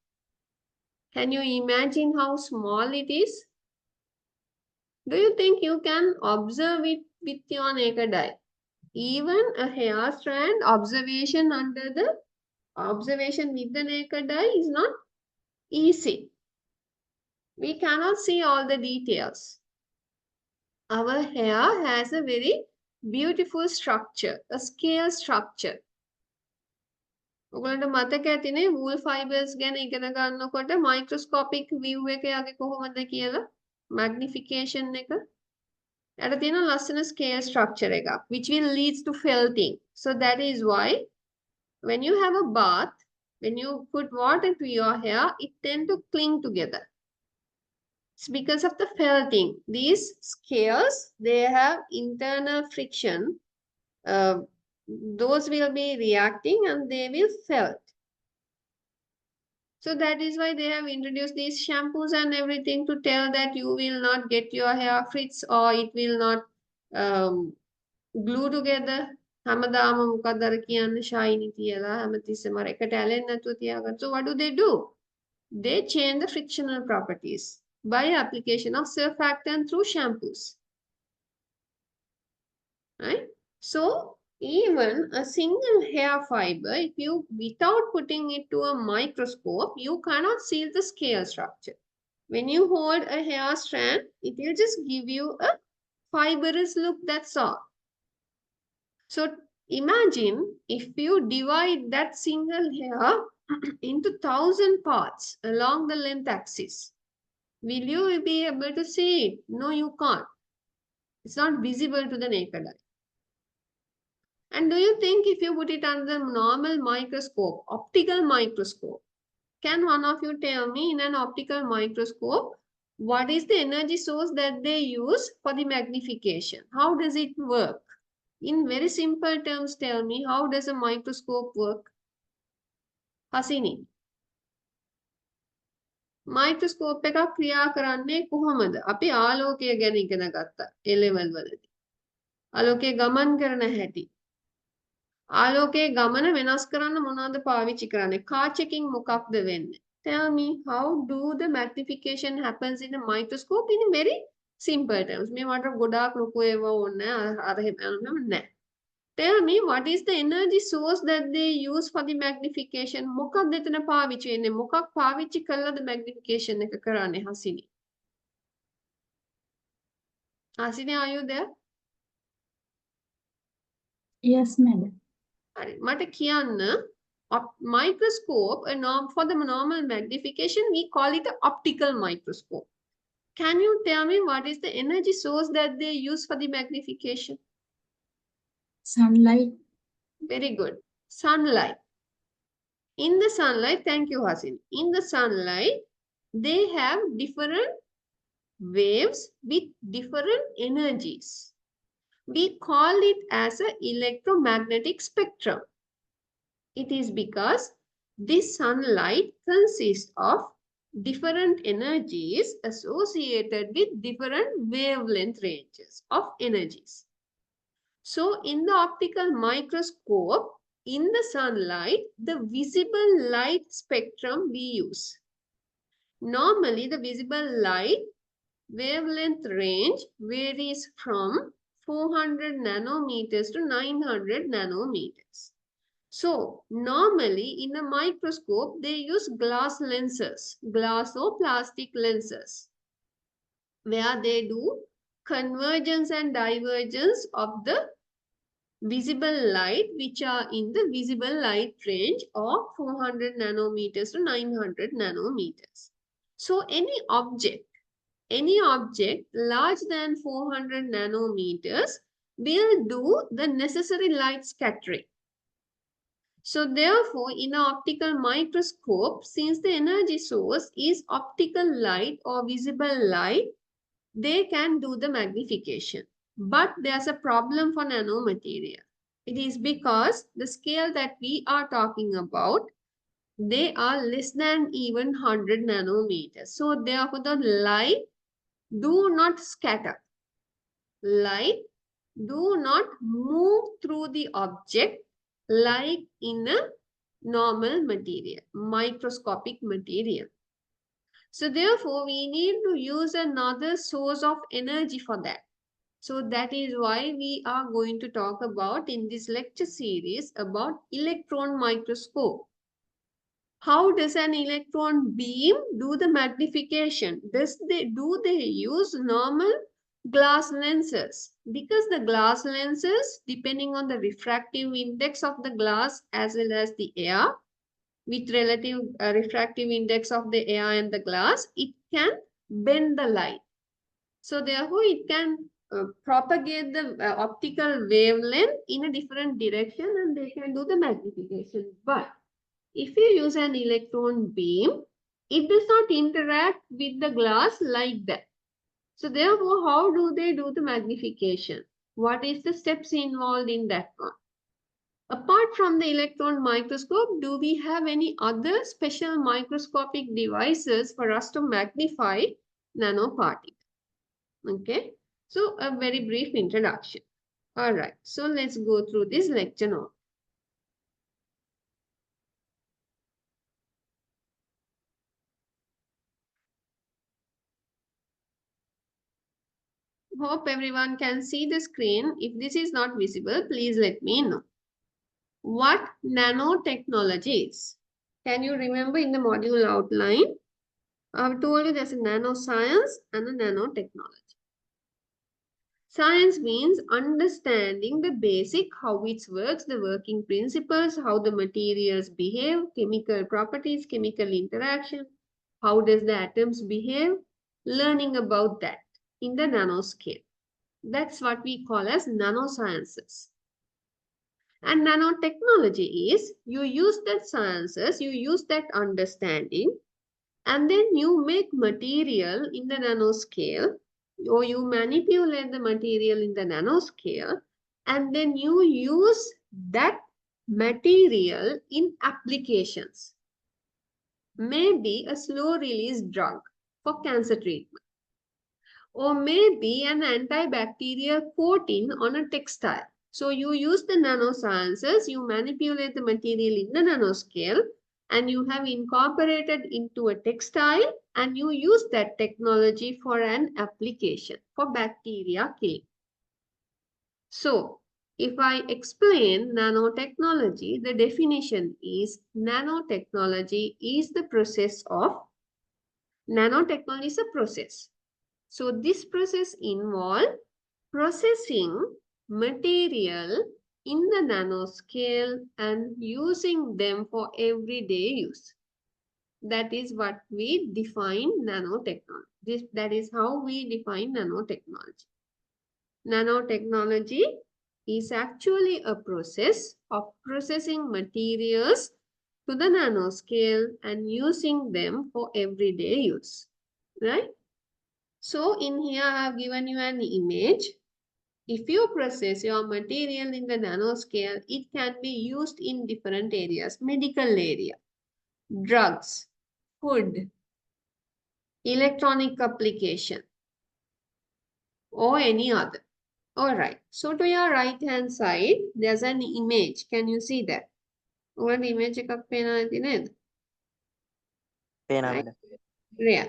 Can you imagine how small it is? Do you think you can observe it with your naked eye? Even a hair strand observation with the naked eye is not easy. We cannot see all the details. Our hair has a very beautiful structure, a scale structure. ඔයගලන්ට මතක ඇතිනේ wool fibers ගැන ඉගෙන ගන්නකොට microscopic view එක යගේ කොහොමද කියලා magnification එක. යට තියෙන ලස්සන scale structure එකක් which will leads to felting. So that is why when you have a bath, when you put water to your hair, it tend to cling together. It's because of the felting. These scales, they have internal friction. Those will be reacting and they will felt. So that is why they have introduced these shampoos and everything to tell that you will not get your hair frizz or it will not glue together. හැමදාම මොකක්ද අර කියන්නේ shiny තියලා හැමතිස්සෙම අර එකට ඇලෙන්නේ නැතුව තියාගන්න. So what do? They change the frictional properties by application of surfactant through shampoos. Right? So even a single hair fiber, if you without putting it to a microscope, you cannot see the scale structure. When you hold a hair strand, it will just give you a fibrous look, that's all. So imagine if you divide that single hair into 1000 parts along the length axis. Will you be able to see it? No, you can't. It's not visible to the naked eye. And do you think if you put it under the normal microscope, optical microscope, can one of you tell me in an optical microscope, what is the energy source that they use for the magnification? How does it work? In very simple terms, tell me, how does a microscope work? Hasini. Microscope එකක් ක්‍රියා කරන්නේ කොහොමද? අපි ආලෝකය ගැන ඉගෙන ගත්තා ඒ level වලදී. ආලෝකයේ ගමන් කරන හැටි. ආලෝකයේ ගමන වෙනස් කරන්න මොනවද පාවිච්චි කරන්නේ? car checking මොකක්ද වෙන්නේ? Tell me, how do the magnification happens in a microscope in a very simple terms? මේ මට ගොඩාක් ලොකු ඒවා ඕනේ අර එහෙම නැහැ. Tell me, what is the energy source that they use for the magnification? මොකක්ද එතන පාවිච්චි වෙන්නේ? මොකක් පාවිච්චි කළාද magnification එක කරන්නේ Hasini? Hasini, are you there? Yes, madam. හරි. මට කියන්න microscope for the normal magnification we call it an optical microscope. Can you tell me what is the energy source that they use for the magnification? Sunlight. Very good. Sunlight. In the sunlight, thank you, Hasin. In the sunlight, they have different waves with different energies. We call it as an electromagnetic spectrum. It is because this sunlight consists of different energies associated with different wavelength ranges of energies. So in the optical microscope, in the sunlight, the visible light spectrum we use. Normally, the visible light wavelength range varies from 400 nanometers to 900 nanometers. So, normally in a microscope, they use glass lenses, glass or plastic lenses, where they do convergence and divergence of the visible light, which are in the visible light range of 400 nanometers to 900 nanometers. So, any object larger than 400 nanometers will do the necessary light scattering. So therefore, in an optical microscope, since the energy source is optical light or visible light, they can do the magnification. But there's a problem for nanomaterial. It is because the scale that we are talking about, they are less than even 100 nanometers. So therefore, the light do not scatter. Light do not move through the object like in a normal material, microscopic material. So therefore, we need to use another source of energy for that. So that is why we are going to talk about in this lecture series about electron microscope. How does an electron beam do the magnification? Do they use normal glass lenses? Because the glass lenses, depending on the refractive index of the glass as well as the air, with relative refractive index of the air and the glass, it can bend the light. So therefore, it can propagate the optical wavelength in a different direction and they can do the magnification. But if you use an electron beam, it does not interact with the glass like that. So therefore, how do they do the magnification? What is the steps involved in that one? Apart from the electron microscope, do we have any other special microscopic devices for us to magnify nanoparticles? Okay, so a very brief introduction. All right, so let's go through this lecture now. Hope everyone can see the screen. If this is not visible, please let me know. What nanotechnology is? Can you remember in the module outline? I've told you there's a nanoscience and a nanotechnology. Science means understanding the basic, how it works, the working principles, how the materials behave, chemical properties, chemical interaction, how does the atoms behave, learning about that in the nanoscale. That's what we call as nanosciences. And nanotechnology is you use that sciences, you use that understanding, and then you make material in the nanoscale, or you manipulate the material in the nanoscale, and then you use that material in applications. Maybe a slow-release drug for cancer treatment. Or maybe an antibacterial coating on a textile. So you use the nanosciences, you manipulate the material in the nanoscale, and you have incorporated into a textile, and you use that technology for an application for bacteria killing. So if I explain nanotechnology, the definition is nanotechnology is the process of, nanotechnology is a process. So this process involves processing material in the nanoscale and using them for everyday use. That is what we define nanotechnology. That is how we define nanotechnology. Nanotechnology is actually a process of processing materials to the nanoscale and using them for everyday use, right? So in here I have given you an image. If you process your material in the nanoscale, it can be used in different areas. Medical area, drugs, food, electronic application, or any other. All right. So to your right hand side, there's an image. Can you see that? What image එකක් පේනවා නැති නේද? පේනවා Right? madam. Yeah.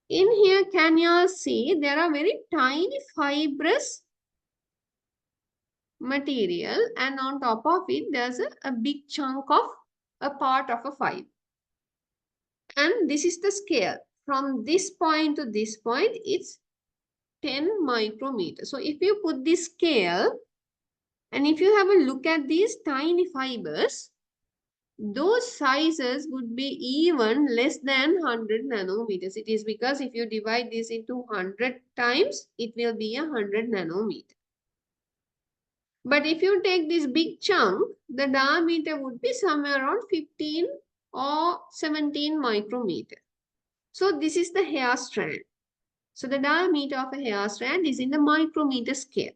In here, can you all see there are very tiny fibrous material, and on top of it there's a big chunk of a part of a fiber. And this is the scale. From this point to this point, it's 10 micrometers. So if you put this scale, and if you have a look at these tiny fibers, those sizes would be even less than 100 nanometers. It is because if you divide this into 100 times, it will be 100 nanometer. But if you take this big chunk, the diameter would be somewhere around 15 or 17 micrometer. So this is the hair strand. So the diameter of a hair strand is in the micrometer scale.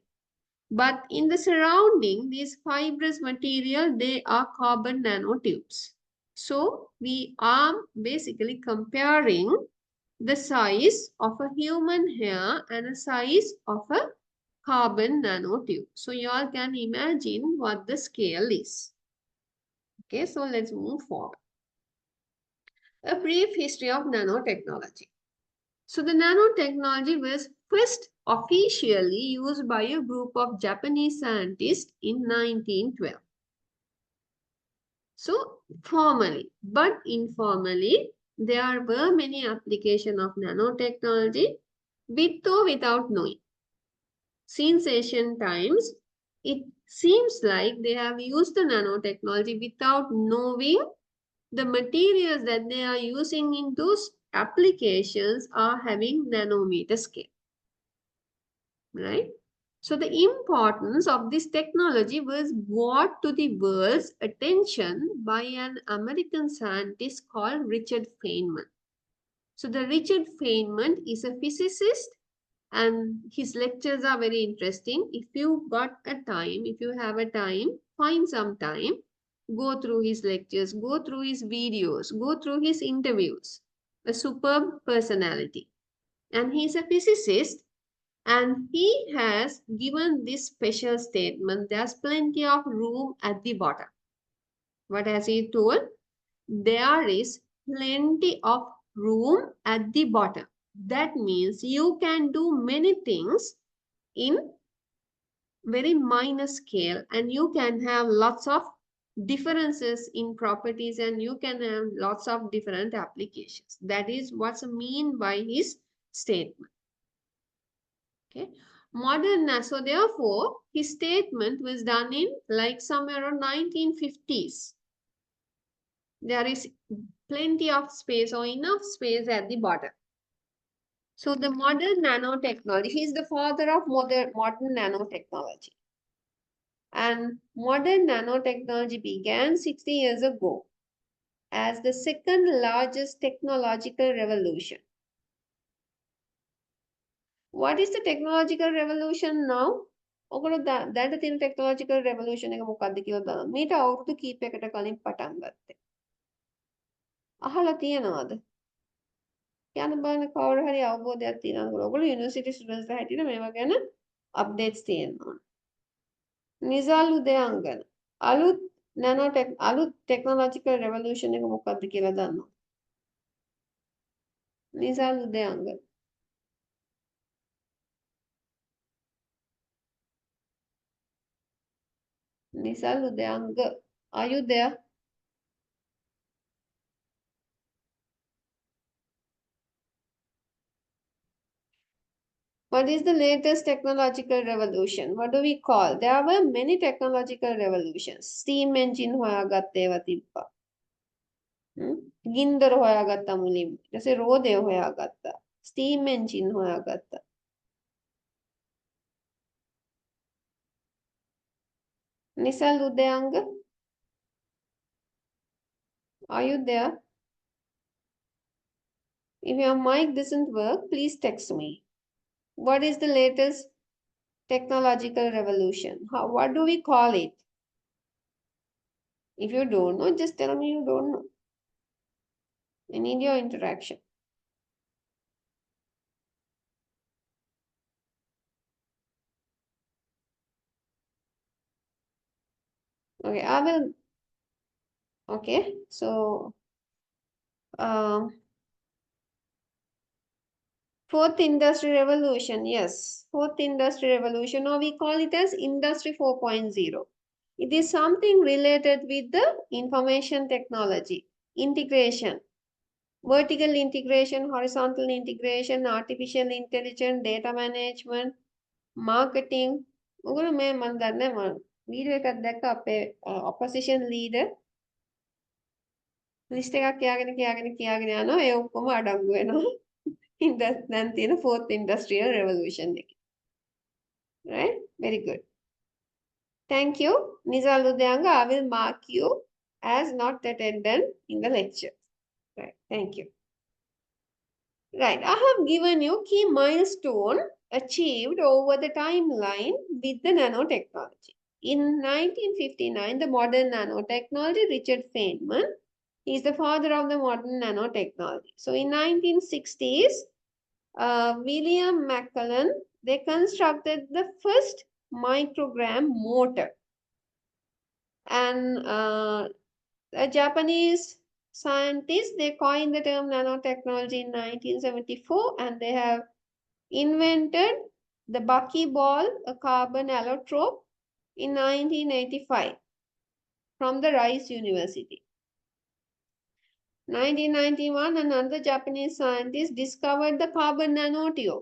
But in the surrounding, these fibrous material, they are carbon nanotubes. So we are basically comparing the size of a human hair and a size of a carbon nanotube. So you all can imagine what the scale is. Okay, so let's move forward. A brief history of nanotechnology. So the nanotechnology was first officially used by a group of Japanese scientists in 1912. So formally, but informally, there were many applications of nanotechnology with or without knowing. Since ancient times, it seems like they have used the nanotechnology without knowing the materials that they are using in those applications are having nanometer scale, right? So the importance of this technology was brought to the world's attention by an American scientist called Richard Feynman. So the Richard Feynman is a physicist, and his lectures are very interesting. If you have a time, find some time, go through his lectures, go through his videos, go through his interviews. A superb personality. And he's a physicist, and he has given this special statement, there's plenty of room at the bottom. What has he told? There is plenty of room at the bottom. That means you can do many things in very minor scale, and you can have lots of differences in properties, and you can have lots of different applications. That is what's mean by his statement. Okay. So therefore, his statement was done in like somewhere around 1950s. There is plenty of space or enough space at the bottom. So the modern nanotechnology, he is the father of modern nanotechnology. And modern nanotechnology began 60 years ago as the second largest technological revolution. What is the technological revolution now? ඔගොල්ලෝ දැනට තියෙන technological revolution එක මොකක්ද කියලා බලන්න. මීට අවුරුදු කීපයකට කලින් පටන් ගත්තේ. අහලා තියනවද? කියන්න බලන්න කවුරු හරි අවබෝධයක් තියෙනවද? ඔයගොල්ලෝ යුනිවර්සිටි ස්ටුඩන්ට්ස් හැටියට මේවා ගැන අප්ඩේට්ස් තියෙනවා. නිසල් උදයංගන අලුත් ටෙක්නොලොජිකල් රෙවොලූෂන් එක මොකක්ද කියලා දන්නවා? Nisal උදයංගන Nisal උදයංග are you there? What is the latest technological revolution? What do we call? There were many technological revolutions. Steam engine හොයාගත්ත ඒවා තිබ්බා. ගින්දර හොයාගත්තා මුලින්ම. ඊට පස්සේ රෝදය හොයාගත්තා. Steam engine හොයාගත්තා. Nisal උදයංග are you there? If your mic doesn't work, please text me. What is the latest technological revolution? What do we call it? If you don't know, just tell me you don't know. I need your interaction. Okay, I will. Okay, so um, fourth industry revolution, yes, fourth industry revolution, or we call it as industry 4.0. It is something related with the information technology, integration, vertical integration, horizontal integration, artificial intelligence, data management, marketing. ඔගොල්ලෝ මේ මම දන්නේ video එකක් දැක්ක අපේ opposition leader list එකක් කියාගෙන යනවා ඒ ඔක්කොම අඩංගු වෙනවා දැන් තියෙන fourth industrial revolution එකේ. Right? Very good. Thank you. Nizal Udyanga, I will mark you as not attendant in the lecture. Right. Thank you. Right. I have given you key milestone achieved over the timeline with the nanotechnology. In 1959, the modern nanotechnology, Richard Feynman, is the father of the modern nanotechnology. So in 1960s, William McCullen, they constructed the first microgram motor. And a Japanese scientists, they coined the term nanotechnology in 1974, and they have invented the buckyball, a carbon allotrope, in 1985 from the Rice University. 1991, another Japanese scientist discovered the carbon nanotube.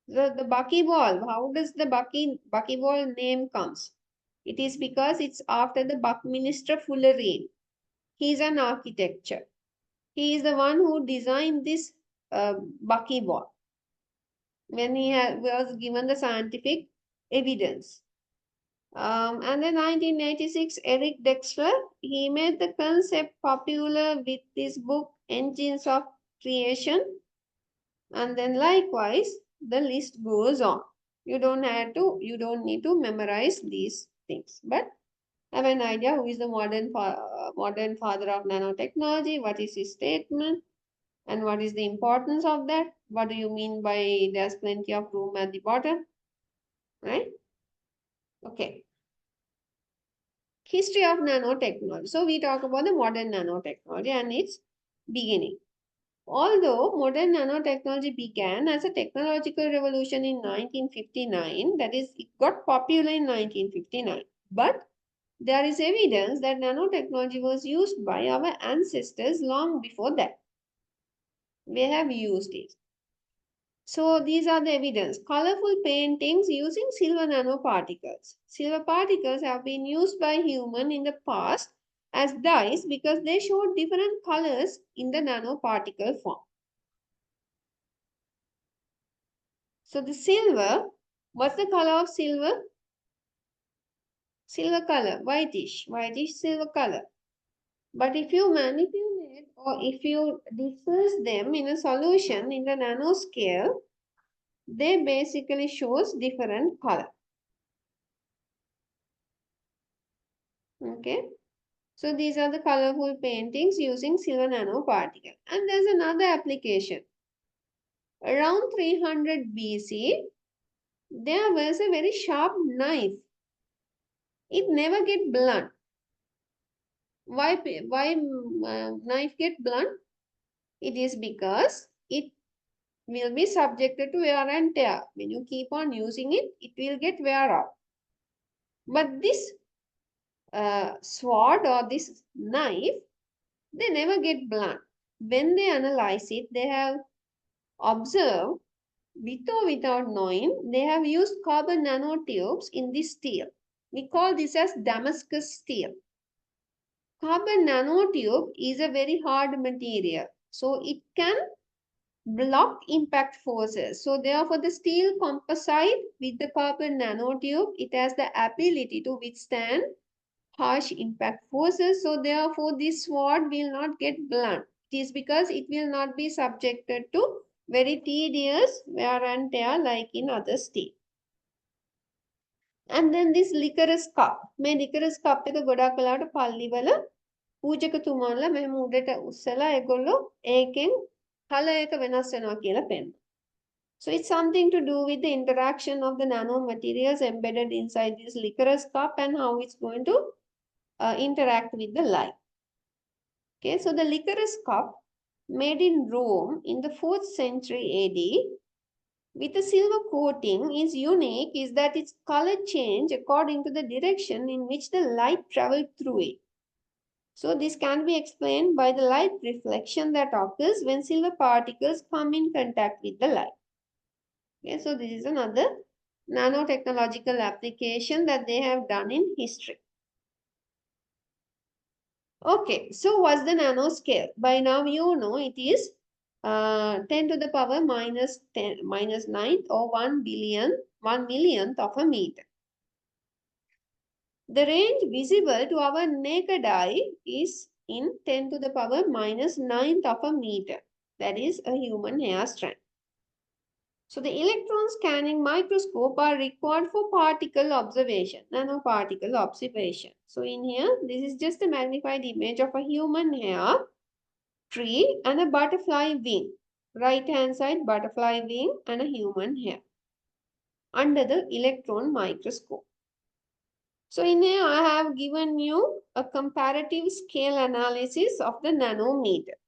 The buckyball, how does the buckyball name comes? It is because it's after the Buckminster Fullerene. He is an architecture. He is the one who designed this buckyball when he was given the scientific evidence. And then 1986, Eric Dexter, he made the concept popular with this book, Engines of Creation. And then likewise, the list goes on. You don't need to memorize these things, but have an idea who is the modern father of nanotechnology, what is his statement, and what is the importance of that? What do you mean by there's plenty of room at the bottom? Right? Okay. History of nanotechnology. So we talk about the modern nanotechnology and its beginning. Although modern nanotechnology began as a technological revolution in 1959, that is, it got popular in 1959, but there is evidence that nanotechnology was used by our ancestors long before that. We have used it. So these are the evidence. Colorful paintings using silver nanoparticles. Silver particles have been used by humans in the past as dyes because they showed different colors in the nanoparticle form. So the silver, what's the color of silver? Silver color, whitish silver color. But if you manipulate or if you disperse them in a solution in the nanoscale, they basically shows different color. Okay. So these are the colorful paintings using silver nanoparticle. And there's another application. Around 300 BC, there was a very sharp knife. It never get blunt. Why knife get blunt? It is because it will be subjected to wear and tear. When you keep on using it, it will get wear out. But this sword or this knife, they never get blunt. When they analyze it, they have observed, with or without knowing, they have used carbon nanotubes in this steel. We call this as Damascus steel. Carbon nanotube is a very hard material, so it can block impact forces. So therefore, the steel composite with the carbon nanotube, it has the ability to withstand harsh impact forces. So therefore, this sword will not get blunt. It is because it will not be subjected to very tedious wear and tear like in other steel. And then this licorice cup. මේ licorice cup එක ගොඩක් වෙලාවට පල්ලිවල පූජකතුමාලා මෙහෙම උඩට උස්සලා ඒගොල්ලෝ ඒකෙන් colour එක වෙනස් වෙනවා කියලා පෙන්නනවා. So it's something to do with the interaction of the nanomaterials embedded inside this licorice cup and how it's going to interact with the light. Okay, so the licorice cup made in Rome in the 4th century AD with a silver coating is unique is that its color change according to the direction in which the light traveled through it. So this can be explained by the light reflection that occurs when silver particles come in contact with the light. Okay, so this is another nanotechnological application that they have done in history. Okay, so what's the nanoscale? By now you know it is 10 to the power minus 9th or 1 millionth of a meter. The range visible to our naked eye is in 10 to the power minus 9th of a meter. That is a human hair strand. So the electron scanning microscope are required for particle observation, nanoparticle observation. So in here, this is just a magnified image of a human hair, tree and a butterfly wing. Right hand side butterfly wing and a human hair under the electron microscope. So in here I have given you a comparative scale analysis of the nanometer.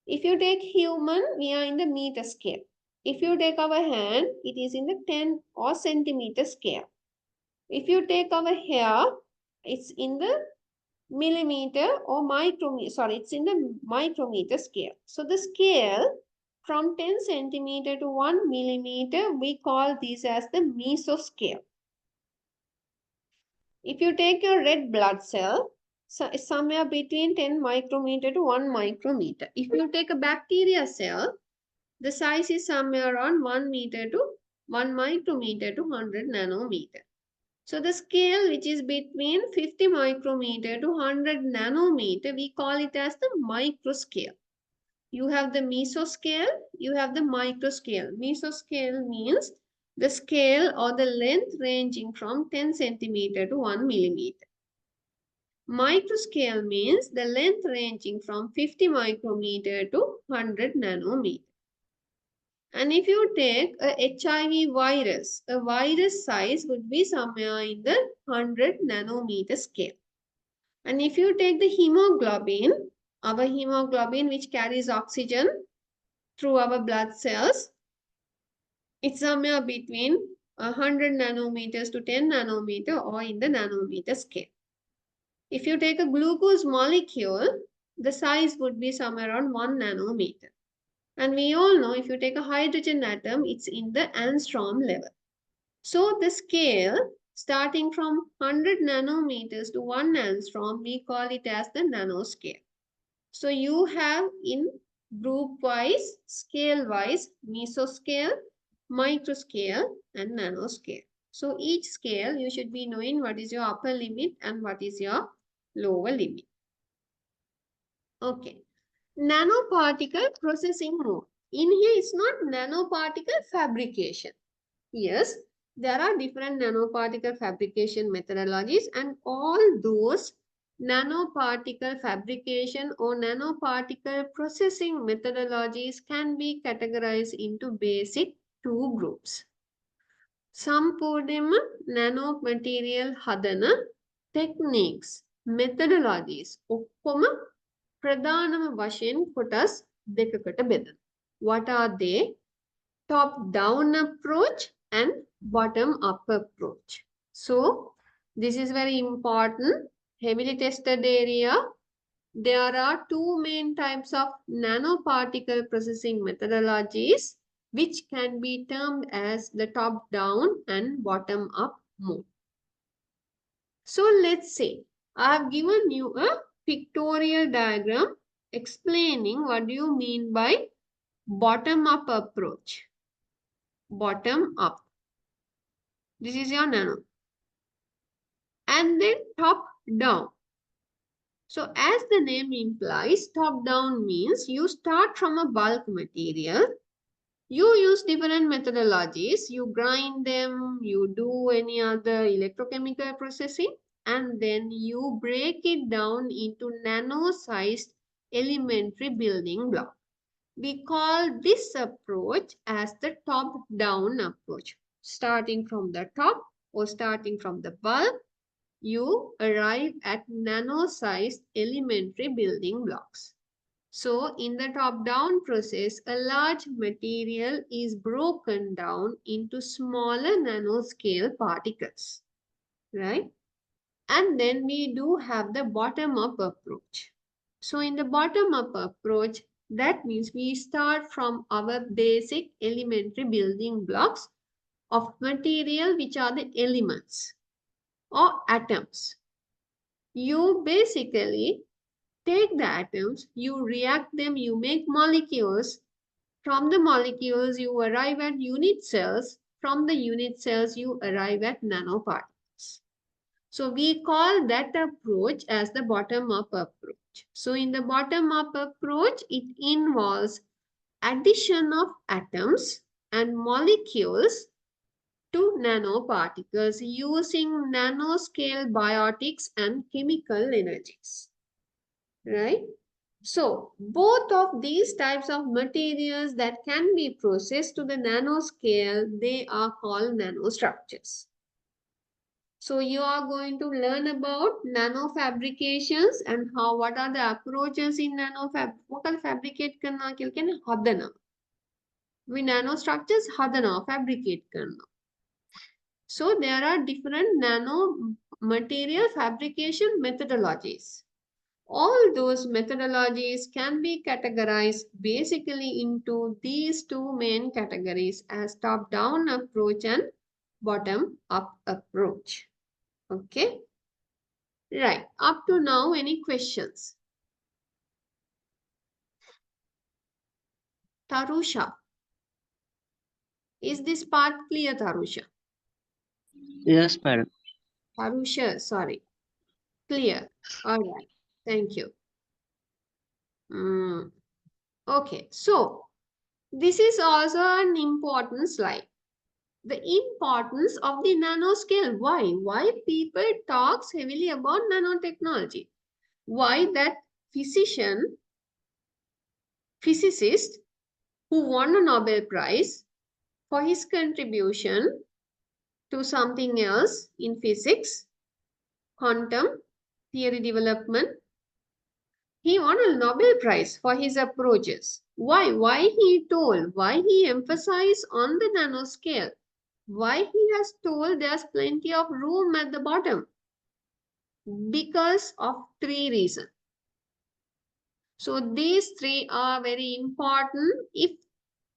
If you take human, we are in the meter scale. If you take our hand, it is in the 10 or centimeter scale. If you take our hair, it's in the millimeter or micrometer, it's in the micrometer scale. So the scale from 10 centimeter to 1 millimeter, we call this as the mesoscale. If you take your red blood cell, so it's somewhere between 10 micrometer to 1 micrometer. If you take a bacteria cell, the size is somewhere around 1 micrometer to 100 nanometer. So the scale which is between 50 micrometer to 100 nanometer, we call it as the microscale. You have the mesoscale, you have the microscale. Mesoscale means the scale or the length ranging from 10 centimeter to 1 millimeter. Microscale means the length ranging from 50 micrometer to 100 nanometer. And if you take a HIV virus, a virus size would be somewhere in the 100 nanometer scale. And if you take the hemoglobin, our hemoglobin which carries oxygen through our blood cells, it's somewhere between 100 nanometers to 10 nanometer or in the nanometer scale. If you take a glucose molecule, the size would be somewhere around 1 nanometer. And we all know if you take a hydrogen atom, it's in the angstrom level. So the scale starting from 100 nanometers to 1 angstrom, we call it as the nanoscale. So you have in group wise, scale wise, mesoscale, microscale and nanoscale. So each scale you should be knowing what is your upper limit and what is your lower limit. Okay. Nanoparticle processing mode. In here, it's not nanoparticle fabrication. Yes, there are different nanoparticle fabrication methodologies and all those nanoparticle fabrication or nanoparticle processing methodologies can be categorized into basic two groups. සම්පූර්ණයෙන්ම nanomaterial හදන techniques, methodologies ඔක්කොම ප්‍රධානම වශයෙන් කොටස් දෙකකට බෙදෙනවා. What are they? Top down approach and bottom up approach. So this is very important, heavily tested area. There are two main types of nanoparticle processing methodologies which can be termed as the top down and bottom up mode. So let's say I have given you a pictorial diagram explaining what do you mean by bottom up approach. Bottom up. This is your nano. And then top down. So as the name implies, top down means you start from a bulk material. You use different methodologies. You grind them, you do any other electrochemical processing, and then you break it down into nano-sized elementary building block. We call this approach as the top-down approach. Starting from the top or starting from the bulk, you arrive at nano-sized elementary building blocks. So in the top-down process, a large material is broken down into smaller nanoscale particles, right? And then we do have the bottom-up approach. So in the bottom-up approach, that means we start from our basic elementary building blocks of material, which are the elements or atoms. You basically take the atoms, you react them, you make molecules. From the molecules, you arrive at unit cells. From the unit cells, you arrive at nanoparticles. So we call that approach as the bottom-up approach. So in the bottom-up approach, it involves addition of atoms and molecules to nanoparticles using nanoscale biotics and chemical energies, right? So both of these types of materials that can be processed to the nanoscale, they are called nanostructures. So you are going to learn about nanofabrications and what are the approaches in fabricate karna කියලා කියන්නේ හදනවා. We nanostructures හදනවා, fabricate karna. So there are different nanomaterial fabrication methodologies. All those methodologies can be categorized basically into these two main categories as top-down approach and bottom-up approach. Okay? Right. Up to now, any questions? Tarusha. Is this part clear, Tarusha? Yes, madam. Tarusha, sorry. Clear. All right. Thank you. Okay. So, this is also an important slide. The importance of the nanoscale. Why? Why people talks heavily about nanotechnology? Why that physicist who won a Nobel Prize for his contribution to something else in physics, quantum theory development, he won a Nobel Prize for his approaches. Why? Why he told? Why he emphasized on the nanoscale? Why he has told there's plenty of room at the bottom? Because of three reasons. So these three are very important. If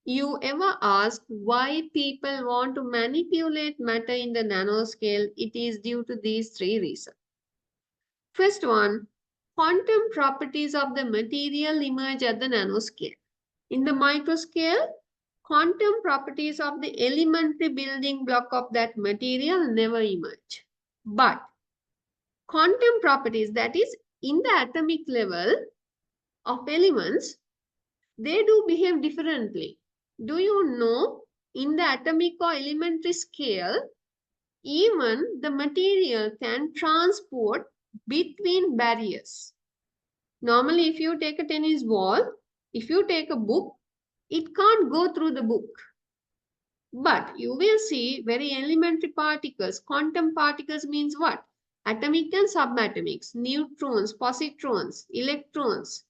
you ever ask why people want to manipulate matter in the nanoscale, it is due to these three reasons. First one, quantum properties of the material emerge at the nanoscale. In the microscale, quantum properties of the elementary building block of that material never emerge. But quantum properties, that is in the atomic level of elements, they do behave differently. Do you know in the atomic or elementary scale, even the material can transport between barriers. Normally, if you take a tennis ball, if you take a book, it can't go through the book. But you will see very elementary particles. Quantum particles means what? Atomic and subatomics, neutrons, positrons, electrons,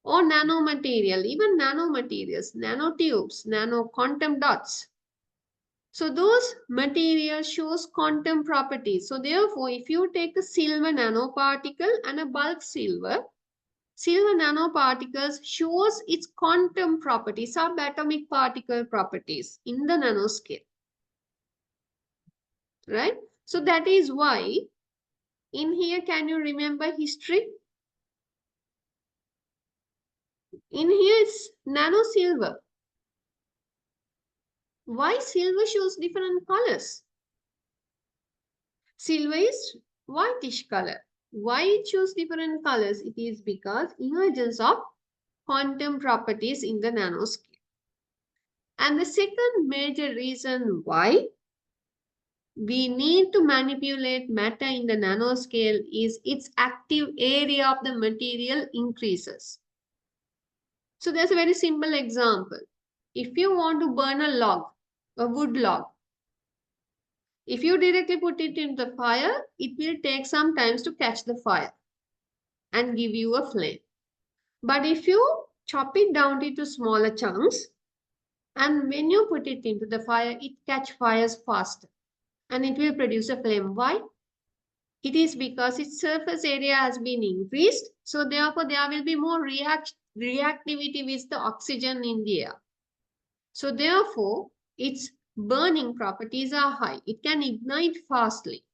or nanomaterial, even nanomaterials, nanotubes, nano quantum dots. So those materials shows quantum properties. So therefore, if you take a silver nanoparticle and a bulk silver nanoparticles shows its quantum properties, subatomic particle properties in the nanoscale. Right? So that is why in here, can you remember history? In here it's nano silver. Why silver shows different colors? Silver is whitish color. Why it shows different colors? It is because emergence of quantum properties in the nanoscale. And the second major reason why we need to manipulate matter in the nanoscale is its active area of the material increases. So there's a very simple example. If you want to burn a log, a wood log, if you directly put it in the fire, it will take some time to catch the fire and give you a flame. But if you chop it down into smaller chunks, and when you put it into the fire, it catch fires faster and it will produce a flame. Why? It is because its surface area has been increased. So therefore, there will be more reactivity with the oxygen in the air. So therefore, its burning properties are high. It can ignite fastly.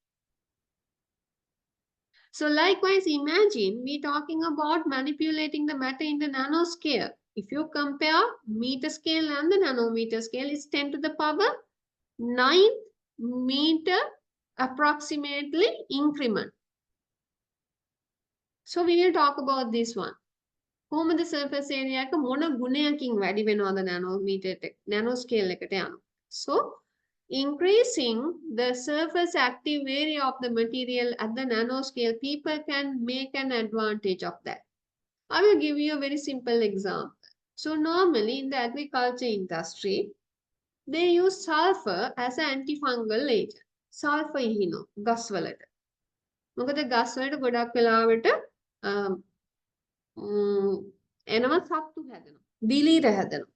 So likewise, imagine we're talking about manipulating the matter in the nanoscale. If you compare meter scale and the nanometer scale, it's 10 to the power 9 meter approximately increment. So we will talk about this one. කොහොමද surface area එක මොන ගුණයකින් වැඩි වෙනවද nanoscale එකට යනවා. So increasing the surface active area of the material at the nanoscale, people can make an advantage of that. I will give you a very simple example. So normally in the agriculture industry, they use sulfur as an antifungal agent. Sulfur ඉහිනෝ ගස් වලට. මොකද ගස් වලට ගොඩක් වෙලාවට එනවා සත්තු හැදෙනවා. දිලීර හැදෙනවා.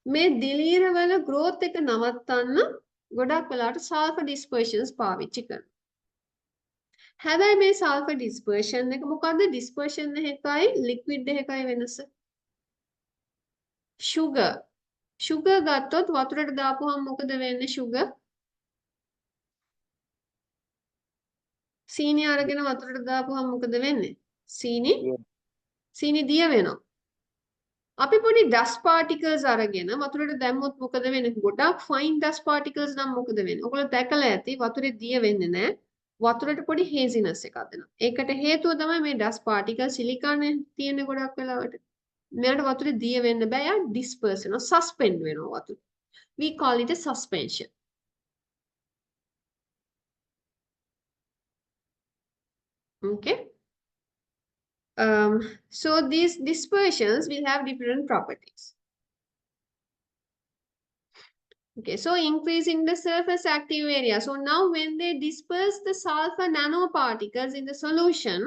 මේ දිලීර වල growth එක නවත්තන්න ගොඩක් වෙලාවට sulfur dispersions පාවිච්චි කරනවා. හැබැයි මේ sulfur dispersion එක මොකද්ද? dispersion එකයි liquid එකයි වෙනස. sugar ගත්තොත් වතුරට දාපුවම මොකද වෙන්නේ sugar? සීනි අරගෙන වතුරට දාපුවම මොකද වෙන්නේ? සීනි දිය වෙනවා. අපි පොඩි dust particles අරගෙන වතුරට දැම්මොත් මොකද වෙන්නේ? ගොඩක් fine dust particles නම් මොකද වෙන්නේ? ඔයගොල්ලෝ දැකලා ඇති වතුරේ දිය වෙන්නේ නැහැ. වතුරට පොඩි haziness එකක් දෙනවා. ඒකට හේතුව තමයි මේ dust particles සිලිකානේ තියෙන ගොඩක් වෙලාවට. මෙයාට වතුරේ දිය වෙන්න බෑ. යා disperse වෙනවා, suspend වෙනවා වතුර. We call it a suspension. Okay. So these dispersions will have different properties. Okay, so increasing the surface active area. So now when they disperse the sulfur nanoparticles in the solution,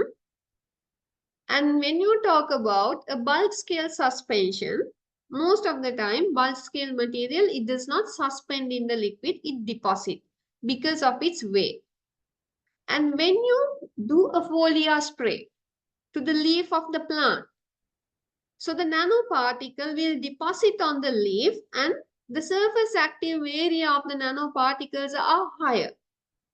and when you talk about a bulk scale suspension, most of the time bulk scale material, it does not suspend in the liquid, it deposits because of its weight. And when you do a foliar spray to the leaf of the plant, so the nanoparticle will deposit on the leaf and the surface active area of the nanoparticles are higher.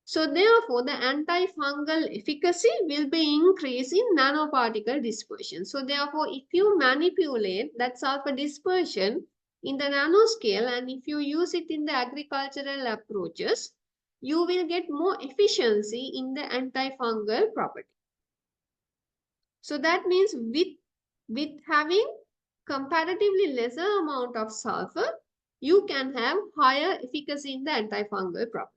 So therefore, the antifungal efficacy will be increased in nanoparticle dispersion. So therefore, if you manipulate that sulfur dispersion in the nanoscale and if you use it in the agricultural approaches, you will get more efficiency in the antifungal property. So that means with having comparatively lesser amount of sulfur, you can have higher efficacy in the antifungal property.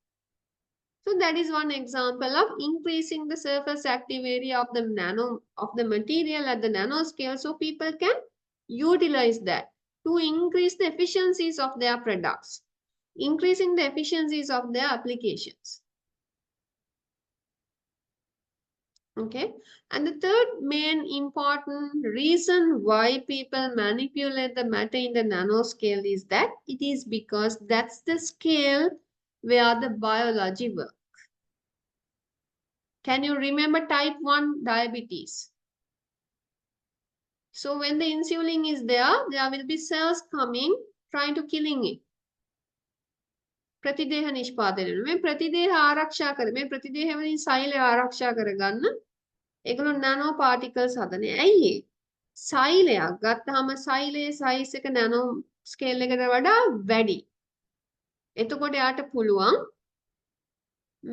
So that is one example of increasing the surface active area of the material at the nanoscale, so people can utilize that to increase the efficiencies of their products, increasing the efficiencies of their applications. Okay, and the third main important reason why people manipulate the matter in the nanoscale is that it is because that's the scale where the biology works. Can you remember type 1 diabetes? So when the insulin is there will be cells coming trying to killing it. ප්‍රතිදේහ නිෂ්පාදනය මේ ප්‍රතිදේහ ආරක්ෂා කර මේ ප්‍රතිදේහ වලින් සෛලය ආරක්ෂා කරගන්න ඒගොල්ලෝ nano particles හදන්නේ. ඇයි ඒ? සෛලයක් ගත්තාම සෛලයේ සයිස් එක නැනෝ ස්කේල් එකට වඩා වැඩි. එතකොට යාට පුළුවන්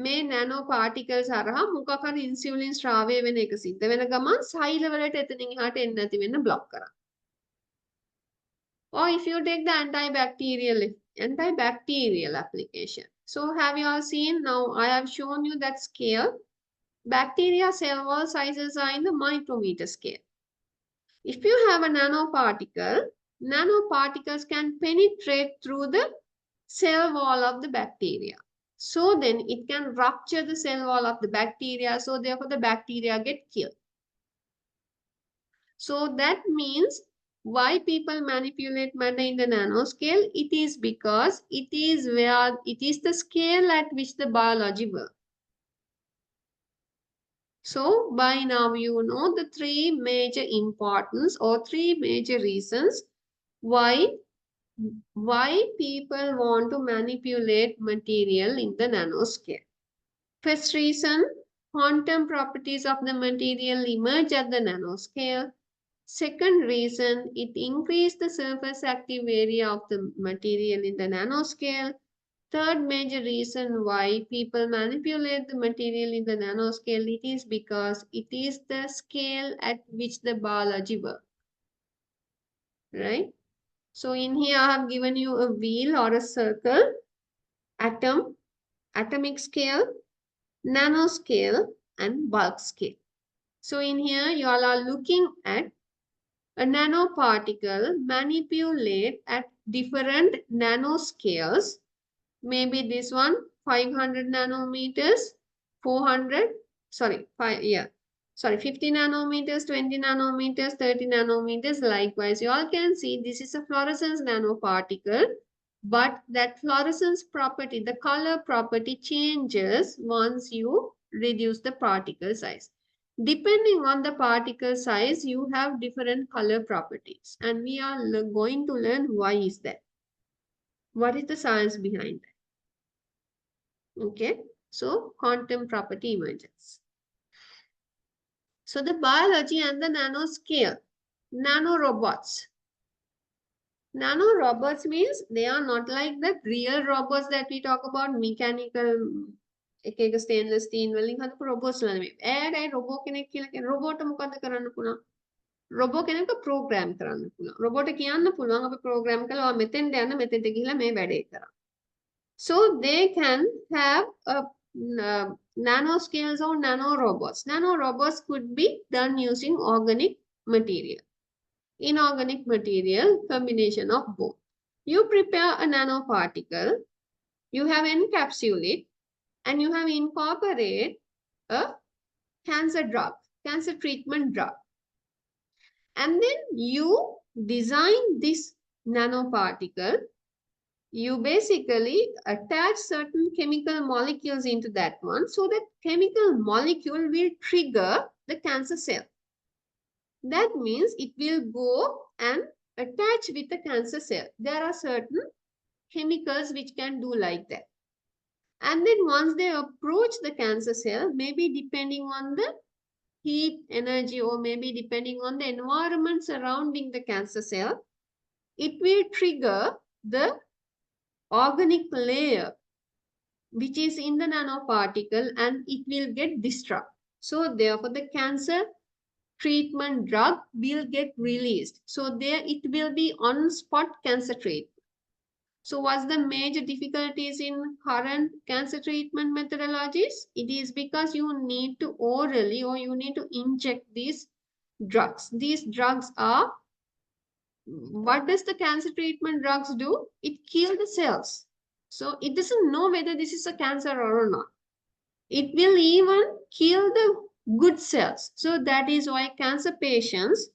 මේ නැනෝ පාටිකල්ස් හරහා මොකක් හරි ඉන්සියුලින් ස්‍රාවය වෙන එක සිද්ධ වෙන ගමන් සෛල වලට එතනින් එහාට එන්න නැති වෙන්න බ්ලොක් කරා. Or if you take the antibacterial application. So have you all seen? Now I have shown you that scale. Bacteria cell wall sizes are in the micrometer scale. If you have a nanoparticle, nanoparticles can penetrate through the cell wall of the bacteria. So then it can rupture the cell wall of the bacteria. So therefore the bacteria get killed. So that means why people manipulate matter in the nanoscale? It is because it is the scale at which the biology works. So by now you know the three major importance or three major reasons why people want to manipulate material in the nanoscale. First reason, quantum properties of the material emerge at the nanoscale. Second reason, it increased the surface active area of the material in the nanoscale. Third major reason why people manipulate the material in the nanoscale, it is because it is the scale at which the biology works. Right? So in here I have given you a wheel or a circle, atom, atomic scale, nanoscale, and bulk scale. So in here you all are looking at a nanoparticle manipulate at different nanoscales. Maybe this one 500 nanometers, 50 nanometers, 20 nanometers, 30 nanometers. Likewise, you all can see this is a fluorescence nanoparticle, but that fluorescence property, the color property changes once you reduce the particle size. Depending on the particle size, you have different color properties, and we are going to learn why is that. What is the science behind that? Okay, so quantum property emerges. So the biology and the nanoscale, nanorobots. Nanorobots means they are not like the real robots that we talk about, mechanical එක stainless steel වලින් හදපු රොබෝට්ස් ලා නෙමෙයි. ඒයි robot කෙනෙක් කියලා කියන රොබෝට මොකද්ද කරන්න පුළුවන්? රොබෝ කෙනෙක්ව ප්‍රෝග්‍රෑම් කරන්න පුළුවන්. රොබෝට කියන්න පුළුවන් අපි ප්‍රෝග්‍රෑම් කළා ඔයා මෙතෙන්ට යන්න මෙතෙන්ට ගිහිල්ලා මේ වැඩේ කරා. So they can have a nanoscales or nanorobots. Nanorobots could be done using organic material. Inorganic material, combination of both. You prepare a nanoparticle, you have encapsulated it, and you have incorporated a cancer drug, cancer treatment drug. And then you design this nanoparticle. You basically attach certain chemical molecules into that one, so that chemical molecule will trigger the cancer cell. That means it will go and attach with the cancer cell. There are certain chemicals which can do like that. And then once they approach the cancer cell, maybe depending on the heat, energy, or maybe depending on the environment surrounding the cancer cell, it will trigger the organic layer which is in the nanoparticle, and it will get destroyed. So therefore the cancer treatment drug will get released. So there it will be on spot cancer treatment. So what's the major difficulties in current cancer treatment methodologies? It is because you need to orally or you need to inject these drugs. These drugs are, what does the cancer treatment drugs do? It kills the cells. So it doesn't know whether this is a cancer or not. It will even kill the good cells. So that is why cancer patients,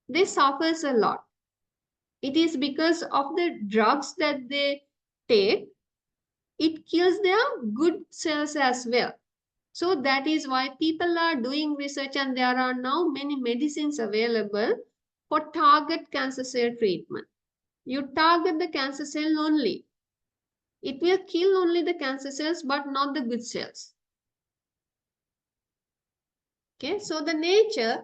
they suffers a lot. It is because of the drugs that they take, it kills their good cells as well. So that is why people are doing research and there are now many medicines available for target cancer cell treatment. You target the cancer cell only. It will kill only the cancer cells but not the good cells. Okay, so the nature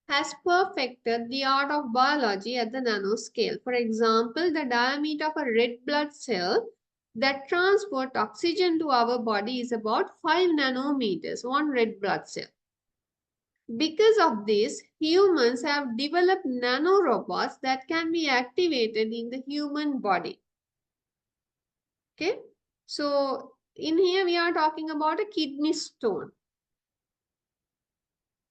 has perfected the art of biology at the nanoscale. For example, the diameter of a red blood cell that transports oxygen to our body is about 5 nanometers, one red blood cell. Because of this, humans have developed nanorobots that can be activated in the human body. Okay, so in here we are talking about a kidney stone.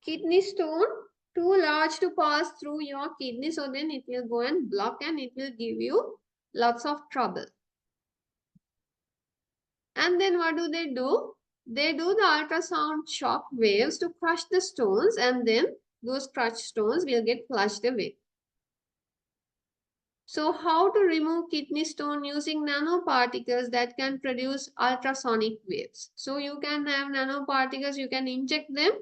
Kidney stone, too large to pass through your kidney, so then it will go and block and it will give you lots of trouble. And then what do? They do the ultrasound shock waves to crush the stones, and then those crushed stones will get flushed away. So how to remove kidney stone using nanoparticles that can produce ultrasonic waves? So you can have nanoparticles, you can inject them,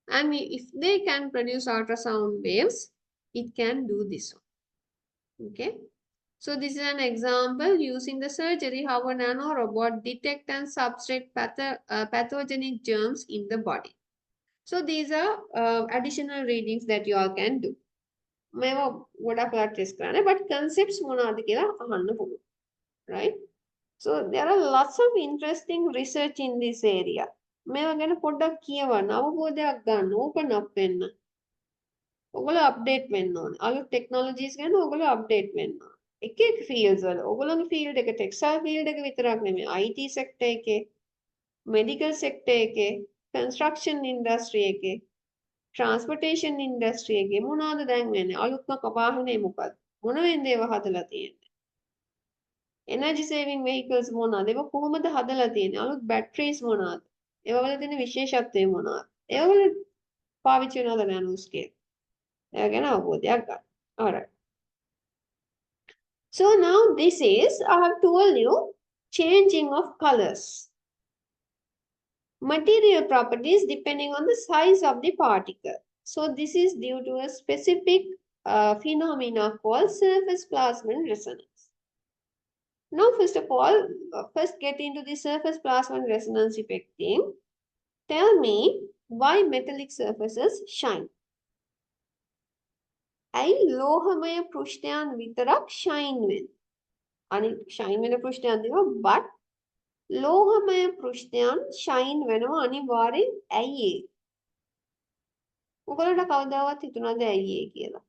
and if they can produce ultrasound waves, it can do this one. Okay. So this is an example using the surgery how a nanorobot detect and substrate pathogenic germs in the body. So these are additional readings that you all can do. මේවා ගොඩක් ලා test කරන්න but concepts මොනවද කියලා අහන්න පුළුවන්. Right? So there are lots of interesting research in this area. මේවා ගැන පොඩ්ඩක් කියවන්න, අවබෝධයක් ගන්න, open up වෙන්න. ඔයගොල්ලෝ අප්ඩේට් වෙන්න ඕනේ. අලුත් ටෙක්නොලොජිස් ගැන ඔයගොල්ලෝ අප්ඩේට් වෙන්න ඕනේ. එක එක ෆීල්ඩ්ස් වල ඔයගොල්ලෝගේ ෆීල්ඩ් එක ටෙක්ස්ටයිල් ෆීල්ඩ් එක විතරක් නෙමෙයි IT සෙක්ටර් එකේ, මෙඩිකල් සෙක්ටර් එකේ, කන්ස්ට්‍රක්ෂන් ඉන්ඩස්ට්‍රි එකේ, ට්‍රාන්ස්පෝර්ටේෂන් ඉන්ඩස්ට්‍රි එකේ මොනවද දැන් වෙන්නේ? අලුත්ම වාහනේ මොකක්ද? මොන වෙන්දේව හදලා තියෙන්නේ? එනර්ජි සේවිංగ్ වෙහිකල්ස් මොනවද? ඒවා කොහොමද හදලා තියෙන්නේ? අලුත් බැටරිස් මොනවද? ඒවා වල තියෙන විශේෂත්වය මොනවද? ඒවා වල පාවිච්චි වෙනවද nanoscale? ඒවා ගැන අවබෝධයක් ගන්න. Alright. So now this is, I have told you, changing of colors. Material properties depending on the size of the particle. So this is due to a specific phenomena called surface plasmon resonance. Now first of all, first get into the surface plasmon resonance effect thing. Tell me why metallic surfaces shine. ඇයි ලෝහමය පෘෂ්ඨයන් විතරක් shine වෙන්නේ? අනිත් shine වෙන පෘෂ්ඨයන් තියෙනවා but ලෝහමය පෘෂ්ඨයන් shine වෙනවා අනිවාර්යෙන් ඇයි ඒ? ඔයගොල්ලන්ට කවදාවත් හිතුණාද ඇයි ඒ කියලා?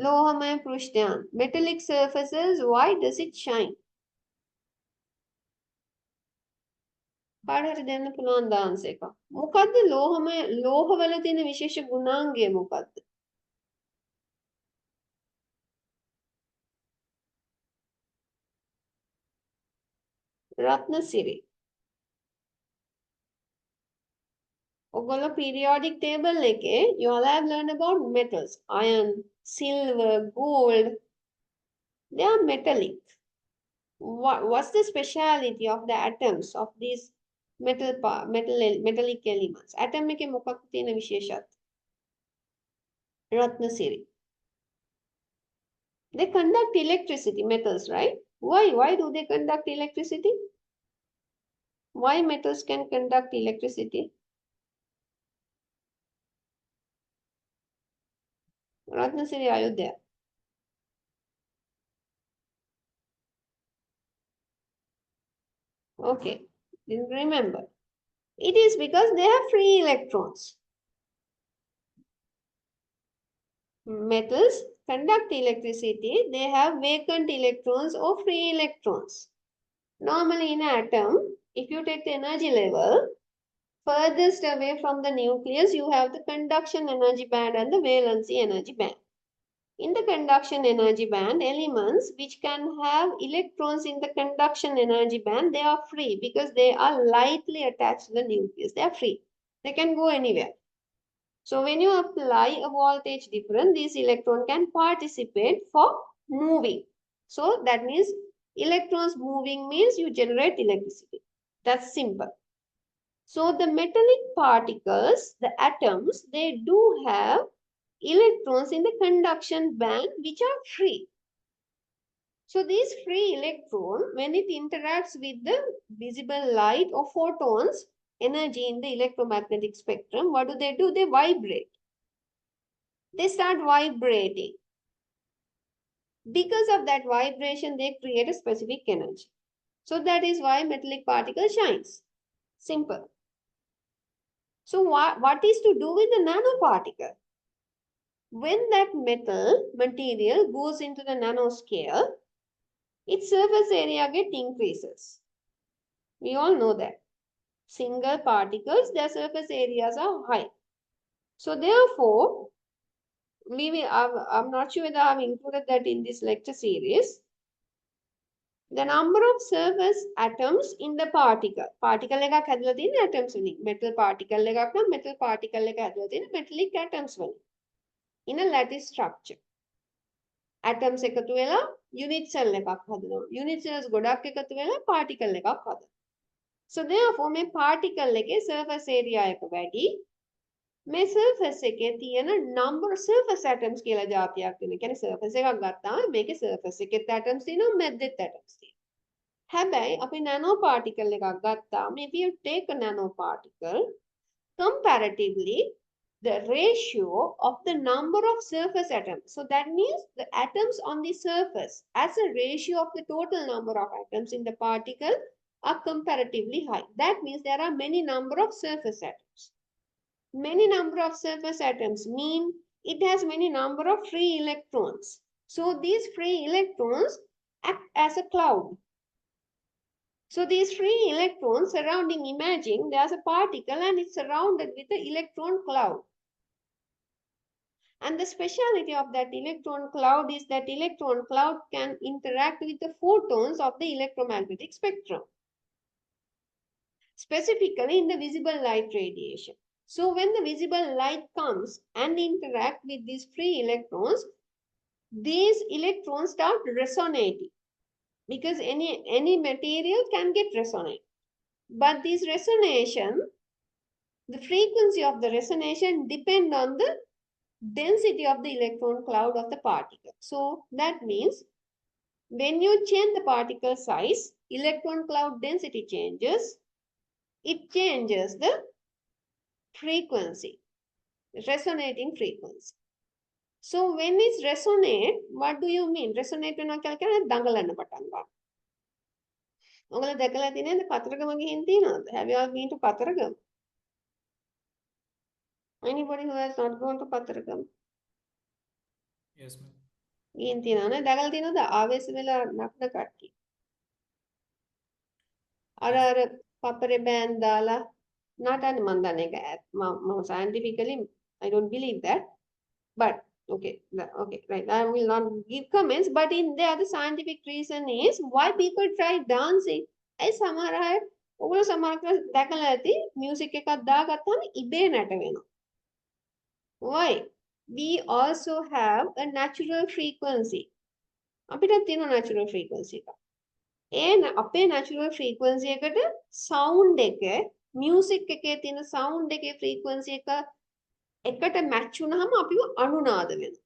ලෝහමය පෘෂ්ඨයන්, metallic surfaces, why does it shine? කාට හරි දෙන්න පුළුවන් දාන්ස් එක. මොකද්ද ලෝහවල තියෙන විශේෂ ගුණාංගය මොකද්ද? රත්නසිරි. ඔගොල්ලෝ periodic table එකේ you all have learned about metals, iron, silver, gold. They are metallic. What's the speciality of the atoms of these metallic elements? Atom එකේ මොකක්ද තියෙන විශේෂත්වය? Ratnasiri. They conduct electricity, metals, right? Why do they conduct electricity? Why metals can conduct electricity? Ratnasiri, are you there? Okay, didn't remember. It is because they have free electrons. Metals conduct electricity, they have vacant electrons or free electrons. Normally in an atom, if you take the energy level, furthest away from the nucleus, you have the conduction energy band and the valency energy band. In the conduction energy band, elements which can have electrons in the conduction energy band, they are free because they are lightly attached to the nucleus. They are free. They can go anywhere. So when you apply a voltage difference, this electron can participate for moving. So that means electrons moving means you generate electricity. That's simple. So the metallic particles, the atoms, they do have electrons in the conduction band which are free. So this free electron, when it interacts with the visible light or photons, energy in the electromagnetic spectrum, what do? They vibrate. They start vibrating. Because of that vibration, they create a specific energy. So that is why metallic particle shines. Simple. So what is to do with the nanoparticle? When that material goes into the nanoscale, its surface area increases. We all know that. Single particles, their surface areas are high. So therefore, I'm not sure whether I've included that in this lecture series. The number of surface atoms in the particle. Particle එකක් හැදලා තියෙන atoms වලින්. Metal particle එකක් නම් metal particle එක හැදලා තියෙන metallic atoms වලින්. In a lattice structure. Atoms එකතු වෙලා unit cell එකක් හදනවා. Unit cells ගොඩක් එකතු වෙලා particle එකක් හදනවා. So therefore මේ particle එකේ surface area එක වැඩි. මේ surface එකේ තියෙන number of surface atoms කියලා જાතියක් තියෙනවා. කියන්නේ surface එකක් ගත්තාම මේකේ surface එකේ atoms තියෙනවා මැද්දෙත් atoms තියෙනවා. හැබැයි අපි nanoparticle එකක් ගත්තාම if you take a nanoparticle comparatively the ratio of the number of surface atoms. So that means the atoms on the surface as a ratio of the total number of atoms in the particle are comparatively high. That means there are many number of surface atoms. Many number of surface atoms mean it has many number of free electrons. So these free electrons act as a cloud. So these free electrons surrounding, imagine there's a particle and it's surrounded with the electron cloud. And the speciality of that electron cloud is that electron cloud can interact with the photons of the electromagnetic spectrum. Specifically in the visible light radiation. So when the visible light comes and interact with these free electrons, these electrons start resonating. Because any material can get resonate. But this resonation, the frequency of the resonation depend on the density of the electron cloud of the particle. So that means when you change the particle size, electron cloud density changes. It changes the frequency, resonating frequency. So when it's resonate, what do you mean? Resonate වෙනවා කියලා කියන්නේ දඟලන්න පටන් ගන්නවා. ඔයගොල්ලෝ දැකලා තියෙනවද කතරගම ගිහින් තියෙනවද? Have you all been to Kataragam? Anybody who has not gone to Kataragam? Yes, ma'am. ගිහින් තියෙනවද? දැකලා තියෙනවද ආවේශ වෙලා නටන කට්ටිය? අර පපරේ බෑන් දාලා නටන්නේ මන් දන්නේ ඒක මම scientifically I don't believe that. But okay, right. I will not give comments, but in there the scientific reason is why people try dancing. ඒ සමහර අය ඔයගොල්ලෝ සමහර දැකලා ඇති music එකක් දාගත්තාම ඉබේ නට වෙනවා. Why? We also have a natural frequency. අපිට තියෙන natural frequency එක. අපේ natural frequency එකට sound එක music එකේ තියෙන sound එකේ frequency එක එකට match වුණාම අපිව අනුනාද වෙනවා.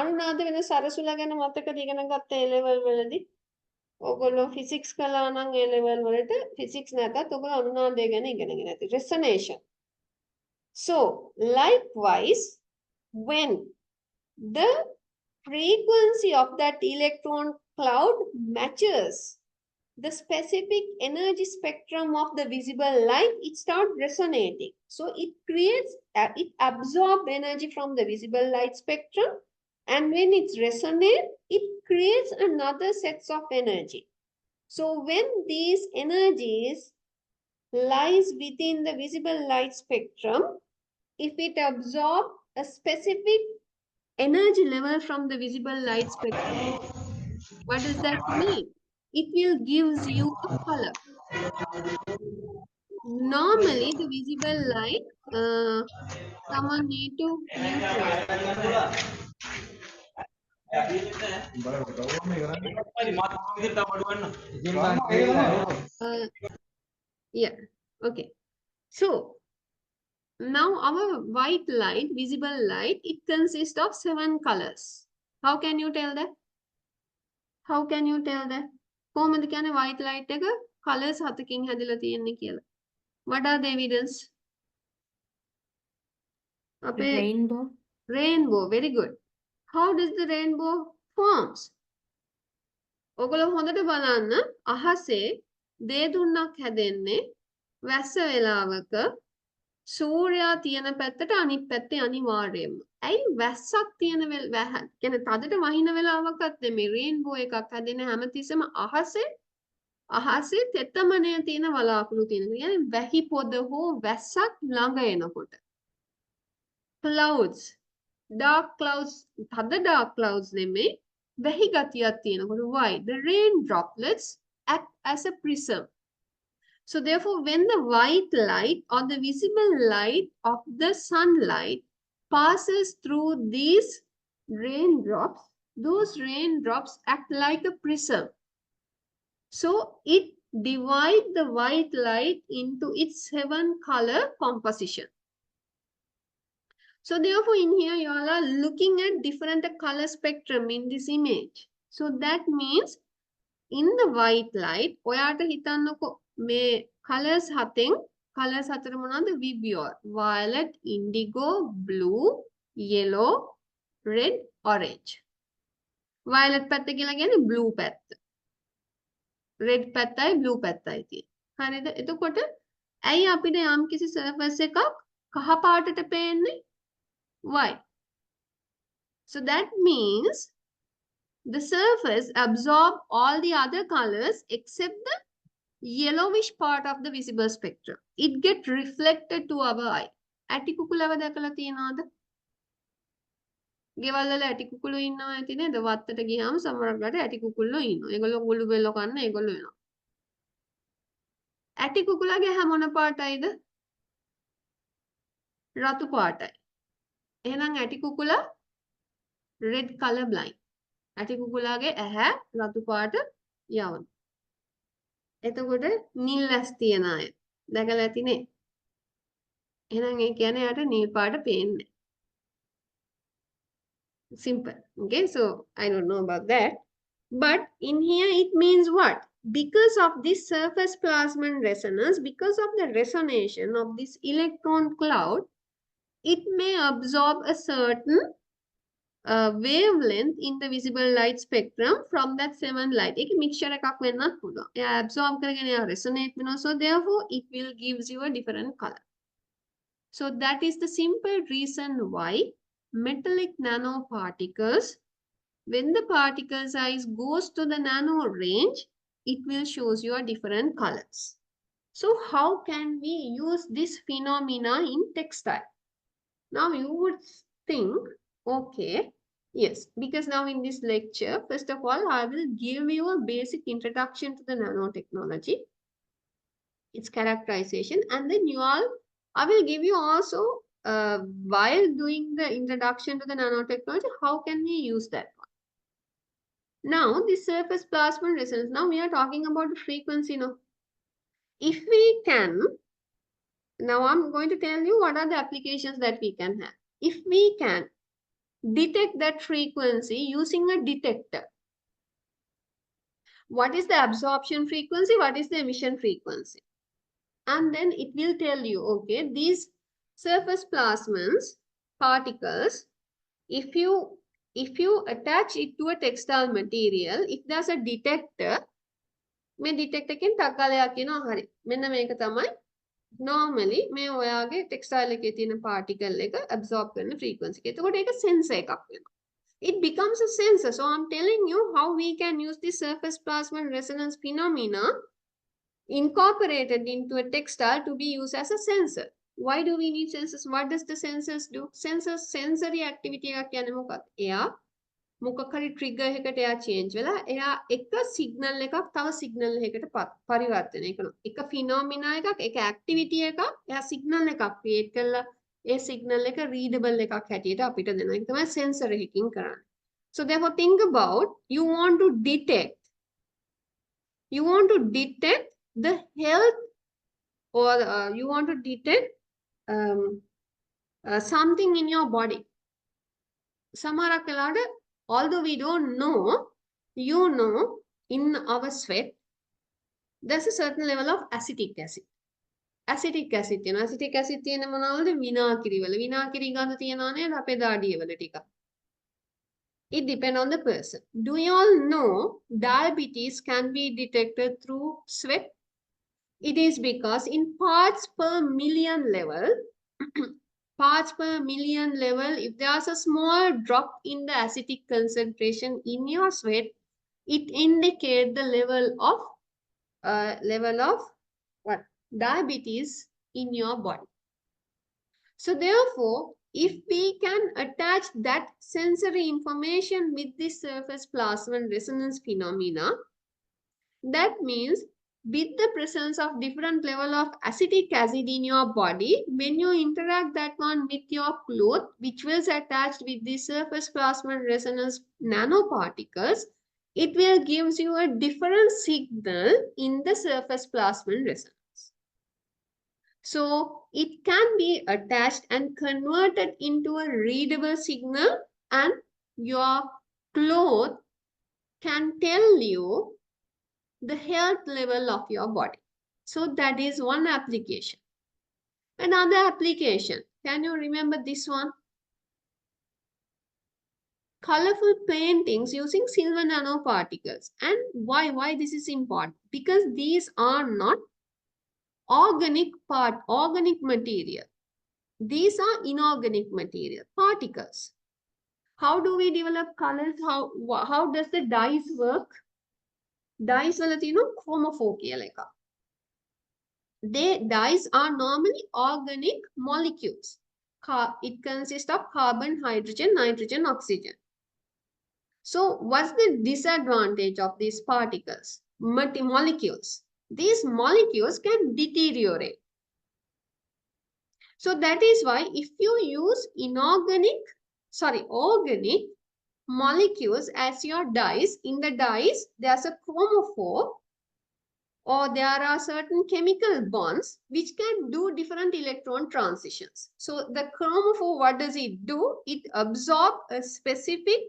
අනුනාද වෙන සරසුලා ගැන මතකද ඉගෙන ගත්ත A level වලදී? ඔයගොල්ලෝ physics කළා නම් A level වලට physics නැතත් ඔයගොල්ලෝ අනුනාදය ගැන ඉගෙනගෙන ඇති. Resonation. So, likewise, when the frequency of that electron cloud matches the specific energy spectrum of the visible light, it starts resonating. So it creates, it absorbs energy from the visible light spectrum And when it's resonate, it creates another sets of energy. So when these energies lies within the visible light spectrum, if it absorb a specific energy level from the visible light spectrum, what does that mean? It will gives you a color. Normally, the visible light, someone need to mute yourself. Yeah, okay. So, now our white light, visible light, it consists of 7 colors. How can you tell that? How can you tell that? කොහොමද කියන්නේ white light එක colors 7කින් හැදිලා තියෙන්නේ කියලා? What are the evidence? අපේ Rainbow. rainbow, very good. How does the rainbow forms? ඔගොල්ලෝ හොඳට බලන්න අහසේ දේදුන්නක් හැදෙන්නේ වැස්ස වෙලාවක සූර්යා තියෙන පැත්තට අනිත් පැත්තේ අනිවාර්යයෙන්ම. ඇයි වැස්සක් තියෙන කියන්නේ තදට වහින වෙලාවකත් මේ රේන්බෝ එකක් හැදෙන්නේ හැමතිස්සෙම අහසේ තෙතමනය තියෙන වලාකුළු තියෙනවා. කියන්නේ වැහි පොද හෝ වැස්සක් ළඟ එනකොට. Clouds, dark clouds, තද dark clouds නෙමෙයි වැහි ගතියක් තියෙනකොට. Why? The rain droplets act as a prism. So therefore, when the white light or the visible light of the sunlight passes through these raindrops, those raindrops act like a prism. So it divides the white light into its 7 color composition. So therefore, in here you all are looking at different color spectrum in this image. So that means in the white light, ඔයාට හිතන්නකො මේ colors 4 මොනවාද? Vivior, violet, indigo, blue, yellow, red, orange. Violet පැත්ත කියලා කියන්නේ blue පැත්ත. red පැත්තයි blue පැත්තයි තියෙන්නේ. හරිද? එතකොට ඇයි අපිට යම්කිසි surface එකක් කහ පාටට පේන්නේ? Why? So that means the surface absorb all the other colors except the yellowish part of the visible spectrum. It get reflected to our eye. ඇටි කුකුලව දැකලා තියෙනවද? ගෙවල් වල ඇටි කුකුළු ඉන්නවා ඇති නේද? වත්තට ගියාම සමහරකට ඇටි කුකුල්ලෝ ඉන්නවා. ඒගොල්ලෝ ගුළු බෙල්ල කන්න ඒගොල්ලෝ එනවා. ඇටි කුකුලගේ හැම මොන පාටයිද? රතු පාටයි. එහෙනම් ඇටි කුකුලා red color blind. ඇටි කුකුලාගේ ඇහැ රතු පාට යවන. එතකොට නිල් ඇස් තියන අය දැකලා ඇතිනේ. එහෙනම් ඒ කියන්නේ යාට නිල් පාට පේන්නේ. Simple. Okay, so I don't know about that. But in here it means what? Because of this surface plasmon resonance, because of the resonation of this electron cloud, it may absorb a certain wavelength in the visible light spectrum from that 7 light. ඒක mixture එකක් වෙන්නත් පුළුවන්. එයා absorb කරගෙන එයා resonate වෙනවා. So therefore it will gives you a different color. So that is the simple reason why metallic nanoparticles, when the particle size goes to the nano range, it will shows you a different colors. So how can we use this phenomena in textile? Now you would think, okay, yes, because now in this lecture, first of all, I will give you a basic introduction to the nanotechnology, its characterization, and then I will give you also, while doing the introduction to the nanotechnology, how can we use that one? Now, the surface plasmon resonance, now we are talking about the frequency now. If we can, now I'm going to tell you what are the applications that we can have. If we can detect that frequency using a detector, what is the absorption frequency, what is the emission frequency? And then it will tell you, okay, these surface plasmons, particles, if you attach it to a textile material, if there's a detector, මේ detector එකෙන් ටක් ගාලා කියනවා හරි. මෙන්න මේක තමයි normally මේ ඔයාගේ textile එකේ තියෙන particle එක absorb කරන frequency එක. එතකොට ඒක sensor එකක් වෙනවා. it becomes a sensor. So I'm telling you how we can use the surface plasmon resonance phenomena incorporated into a textile to be used as a sensor. Why do we need sensors? What does the sensors do? Sensors sensory activity එකක් කියන්නේ මොකක්ද? එයා මොකක් හරි trigger එකකට එයා change වෙලා එයා එක signal එකක් තව signal එකකට පරිවර්තනය කරනවා. එක phenomena එකක්, එක activity එකක් එයා signal එකක් create කරලා ඒ signal එක readable එකක් හැටියට අපිට දෙනවා. ඒක තමයි sensor එකකින් කරන්නේ. So therefore think about, you want to detect the health, or you want to detect something in your body. සමහරක් වෙලාවට, although we don't know, you know, in our sweat, there's a certain level of acetic acid. Acetic acid තියෙනවා. Acetic acid තියෙන මොනවලද? විනාකිරි වල. විනාකිරි ගඳ තියෙනවා නේද අපේ දාඩිය වල ටිකක්. It depends on the person. Do you all know diabetes can be detected through sweat? It is because in parts per million level, if there's a small drop in the acidic concentration in your sweat, it indicates the level of what? Diabetes in your body. So therefore, if we can attach that sensory information with the surface plasmon resonance phenomena, that means with the presence of different level of acetic acid in your body, when you interact that one with your cloth, which was attached with the surface plasmon resonance nanoparticles, it will give you a different signal in the surface plasmon resonance. So it can be attached and converted into a readable signal, and your cloth can tell you the health level of your body. So that is one application. Another application, can you remember this one? Colorful paintings using silver nanoparticles. And why this is important? Because these are not organic material. These are inorganic material, particles. How do we develop colors? How does the dyes work? Dyes වල තියෙනවා chromophore කියලා එකක්. Dyes are normally organic molecules. It consists of carbon, hydrogen, nitrogen, oxygen. So what's the disadvantage of these particles? Molecules. These molecules can deteriorate. So that is why if you use organic molecules as your dyes, in the dyes there's a chromophore, or there are certain chemical bonds which can do different electron transitions. So the chromophore, what does it do? It absorbs a specific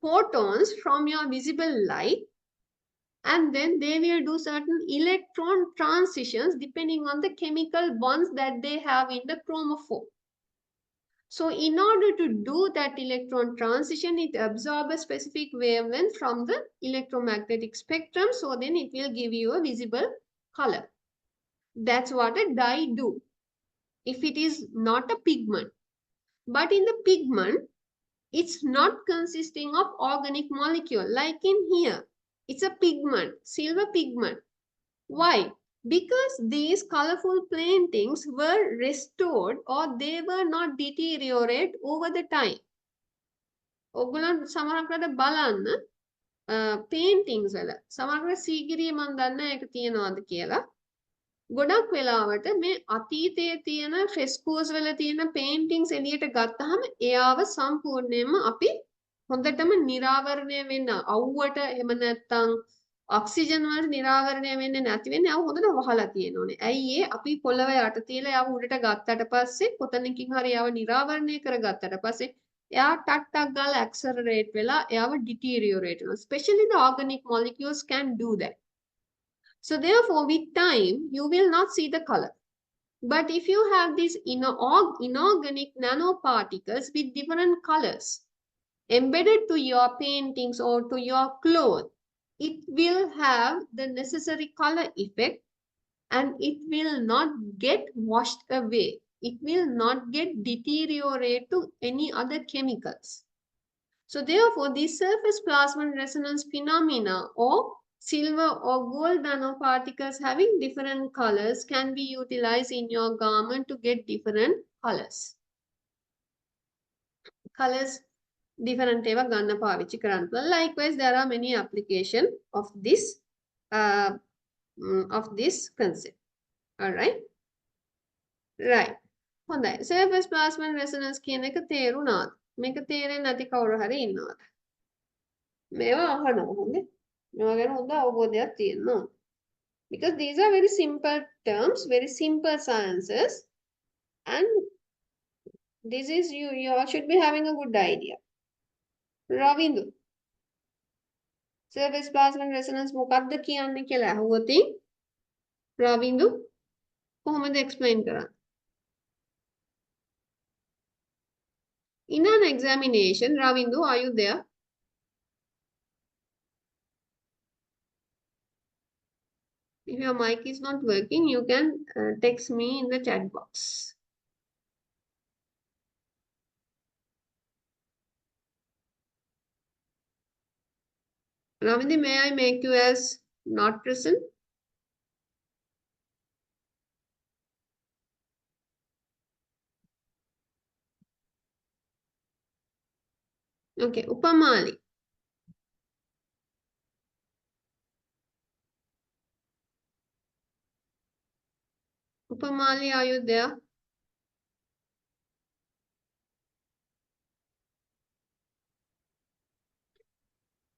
photons from your visible light, and then they will do certain electron transitions depending on the chemical bonds that they have in the chromophore. So in order to do that electron transition, it absorbs a specific wavelength from the electromagnetic spectrum. So then it will give you a visible color. That's what a dye do. If it is not a pigment. But in the pigment, it's not consisting of organic molecule. Like in here, it's a pigment, silver pigment. Why? Because these colorful paintings were restored, or they were not deteriorate over the time. ඔගොල්ලන් සමහරකට බලන්න paintings වල සමහරකට සීගිරිය මන් දන්නේ ඒක තියනවාද කියලා. ගොඩක් වෙලාවට මේ අතීතයේ තියෙන ෆ්‍රෙස්කෝස් වල තියෙන paintings එළියට ගත්තාම එයාව සම්පූර්ණයෙන්ම අපි හොඳටම නිරාවරණය වෙන්න අවුවට එහෙම නැත්නම් ඔක්සිජන් වල නිරාවරණය වෙන්නේ නැති වෙන්නේ ආව හොඳට වහලා තියෙනෝනේ. ඇයි ඒ අපි පොළව යට තියලා ආව උඩට ගත්තට පස්සේ කොතනකින් හරි ආව නිරාවරණය කරගත්තට පස්සේ එයා ටක් ගාලා ඇක්සලරේට් වෙලා එයාව deteriorate වෙනවා. Especially the organic molecules can do that. So therefore with time you will not see the color. But if you have these inorganic nanoparticles with different colors embedded to your paintings or to your clothes, it will have the necessary color effect, and it will not get washed away. It will not get deteriorate to any other chemicals. So therefore, these surface plasma resonance phenomena or silver or gold nanoparticles having different colors can be utilized in your garment to get different colors. Colors different ඒවා ගන්න පාවිච්චි කරන්න පුළුවන්. Likewise, there are many application of this concept. All right. Right. හොඳයි. Surface plasma resonance කියන එක තේරුණාද? මේක තේරෙන්නේ නැති කවුරු හරි ඉන්නවද? මේවා අහනවා හොඳේ. මේවා ගැන හොඳ අවබෝධයක් තියෙන්න ඕන. Because these are very simple terms, very simple sciences, and this is you all should be having a good idea. Ravindu. Surface plasma resonance මොකක්ද කියන්නේ කියලා අහුවොත් රවින්දු කොහොමද explain කරන්නේ? In an examination, Ravindu, are you there? If your mic is not working, you can text me in the chat box. Ravindu, may I make you as not present? Okay, Upamali. Upamali, are you there?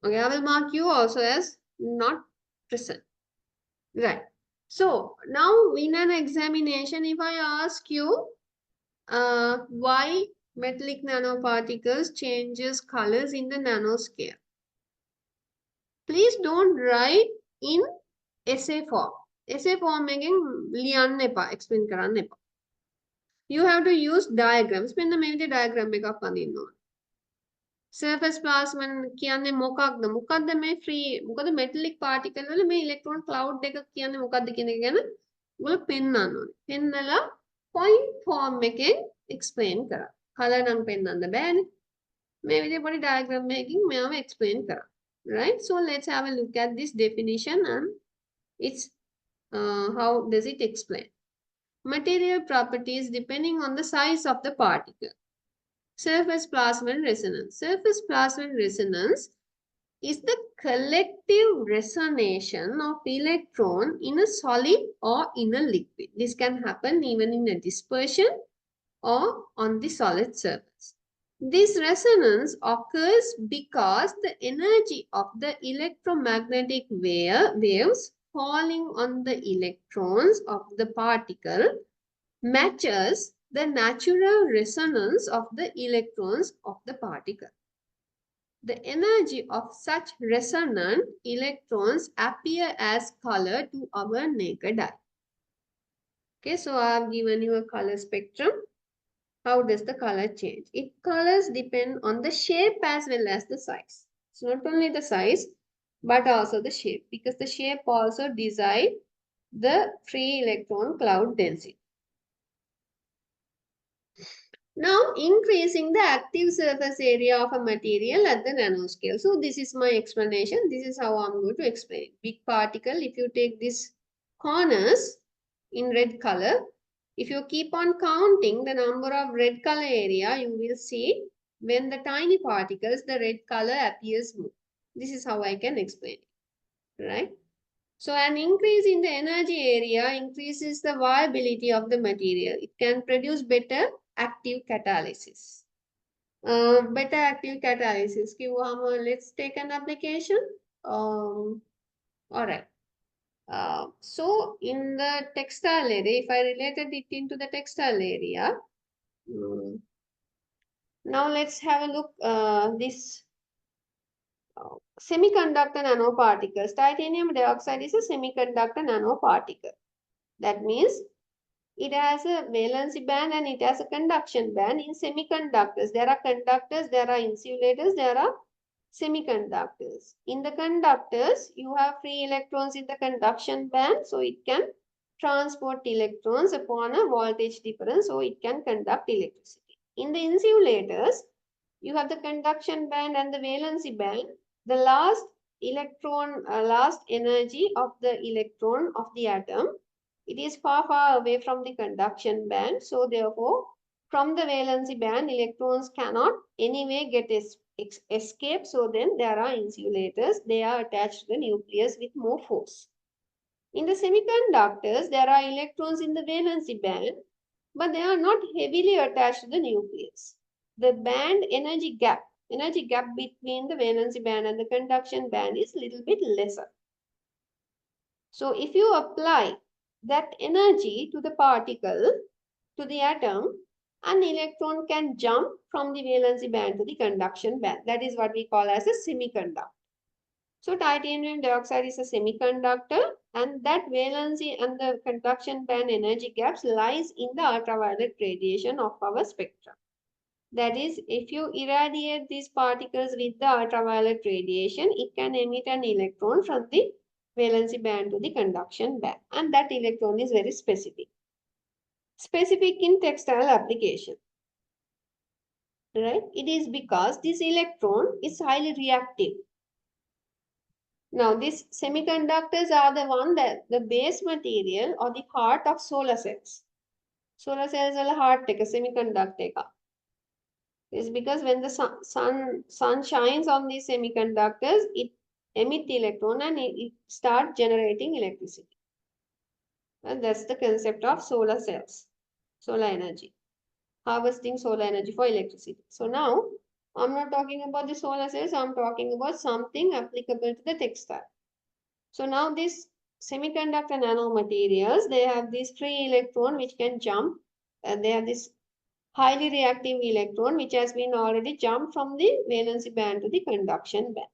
Okay, I will mark you also as not present. Right. So now in an examination, if I ask you why metallic nanoparticles changes colors in the nanoscale, please don't write in essay form. Essay form එකෙන් ලියන්න එපා, explain කරන්න එපා. You have to use diagrams. මෙන්න මේ විදිහේ diagram එකක් අඳින්න ඕන. Surface plasma කියන්නේ මොකක්ද? මොකක්ද මේ free මොකද metallic particle වල මේ electron cloud එක කියන්නේ මොකක්ද කියන එක ගැන ඔයගොල්ලෝ පෙන්නන්න ඕනේ. පෙන්නලා point form එකෙන් explain කරා. color නම් පෙන්නන්න බෑනේ. මේ විදිහේ පොඩි diagram එකකින් මෙයාම explain කරා. Right? So let's have a look at this definition and its how does it explain? Material properties depending on the size of the particle. Surface plasma resonance. Surface plasma resonance is the collective resonation of electron in a solid or in a liquid. This can happen even in a dispersion or on the solid surface. This resonance occurs because the energy of the electromagnetic waves falling on the electrons of the particle matches the natural resonance of the electrons of the particle. The energy of such resonant electrons appear as color to our naked eye. Okay, so I have given you a color spectrum. How does the color change? Its colors depend on the shape as well as the size. It's not only the size, but also the shape, because the shape also decides the free electron cloud density. Now, increasing the active surface area of a material at the nanoscale. So, this is my explanation. This is how I'm going to explain it. Big particle, if you take these corners in red color, if you keep on counting the number of red color area, you will see when the tiny particles, the red color appears more. This is how I can explain it, right? So an increase in the energy area increases the viability of the material. It can produce better active catalysis. Better active catalysis. Let's take an application. All right. So in the textile area, if I related it into the textile area, now let's have a look. This semiconductor nanoparticles. Titanium dioxide is a semiconductor nanoparticle. That means it has a valency band and it has a conduction band. In semiconductors, there are conductors, there are insulators, there are semiconductors. In the conductors, you have free electrons in the conduction band, so it can transport electrons upon a voltage difference, so it can conduct electricity. In the insulators, You have the conduction band and the valency band. The last electron, last energy of the electron of the atom, it is far, far away from the conduction band. So therefore, from the valency band, electrons cannot anyway get escape. So then there are insulators. They are attached to the nucleus with more force. In the semiconductors, there are electrons in the valency band, but they are not heavily attached to the nucleus. The band energy gap between the valency band and the conduction band is a little bit lesser. So if you apply that energy to the particle, to the atom, an electron can jump from the valency band to the conduction band. That is what we call as a semiconductor. So titanium dioxide is a semiconductor, and that valency and the conduction band energy gaps lies in the ultraviolet radiation of our spectrum. That is, if you irradiate these particles with the ultraviolet radiation, it can emit an electron from the valency band to the conduction band, and that electron is very specific. Specific in textile application. Right? It is because this electron is highly reactive. Now, these semiconductors are the one that the base material or the heart of solar cells. Solar cells are the heart take a semiconductor. It's because when the sun shines on these semiconductors, it emits the electron and it starts generating electricity. And that's the concept of solar cells, solar energy, harvesting solar energy for electricity. So now, I'm not talking about the solar cells, I'm talking about something applicable to the textile. So now these semiconductor nanomaterials, they have this free electron which can jump, and they have this highly reactive electron which has been already jumped from the valency band to the conduction band.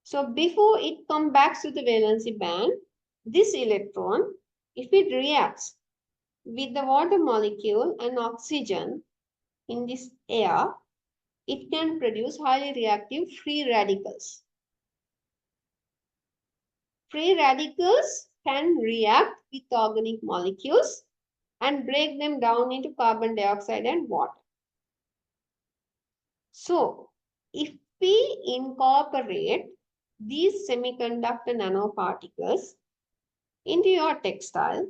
So before it comes back to the valency band, this electron, if it reacts with the water molecule and oxygen in this air, it can produce highly reactive free radicals. Free radicals can react with organic molecules and break them down into carbon dioxide and water. So, if we incorporate these semiconductor nanoparticles into your textile,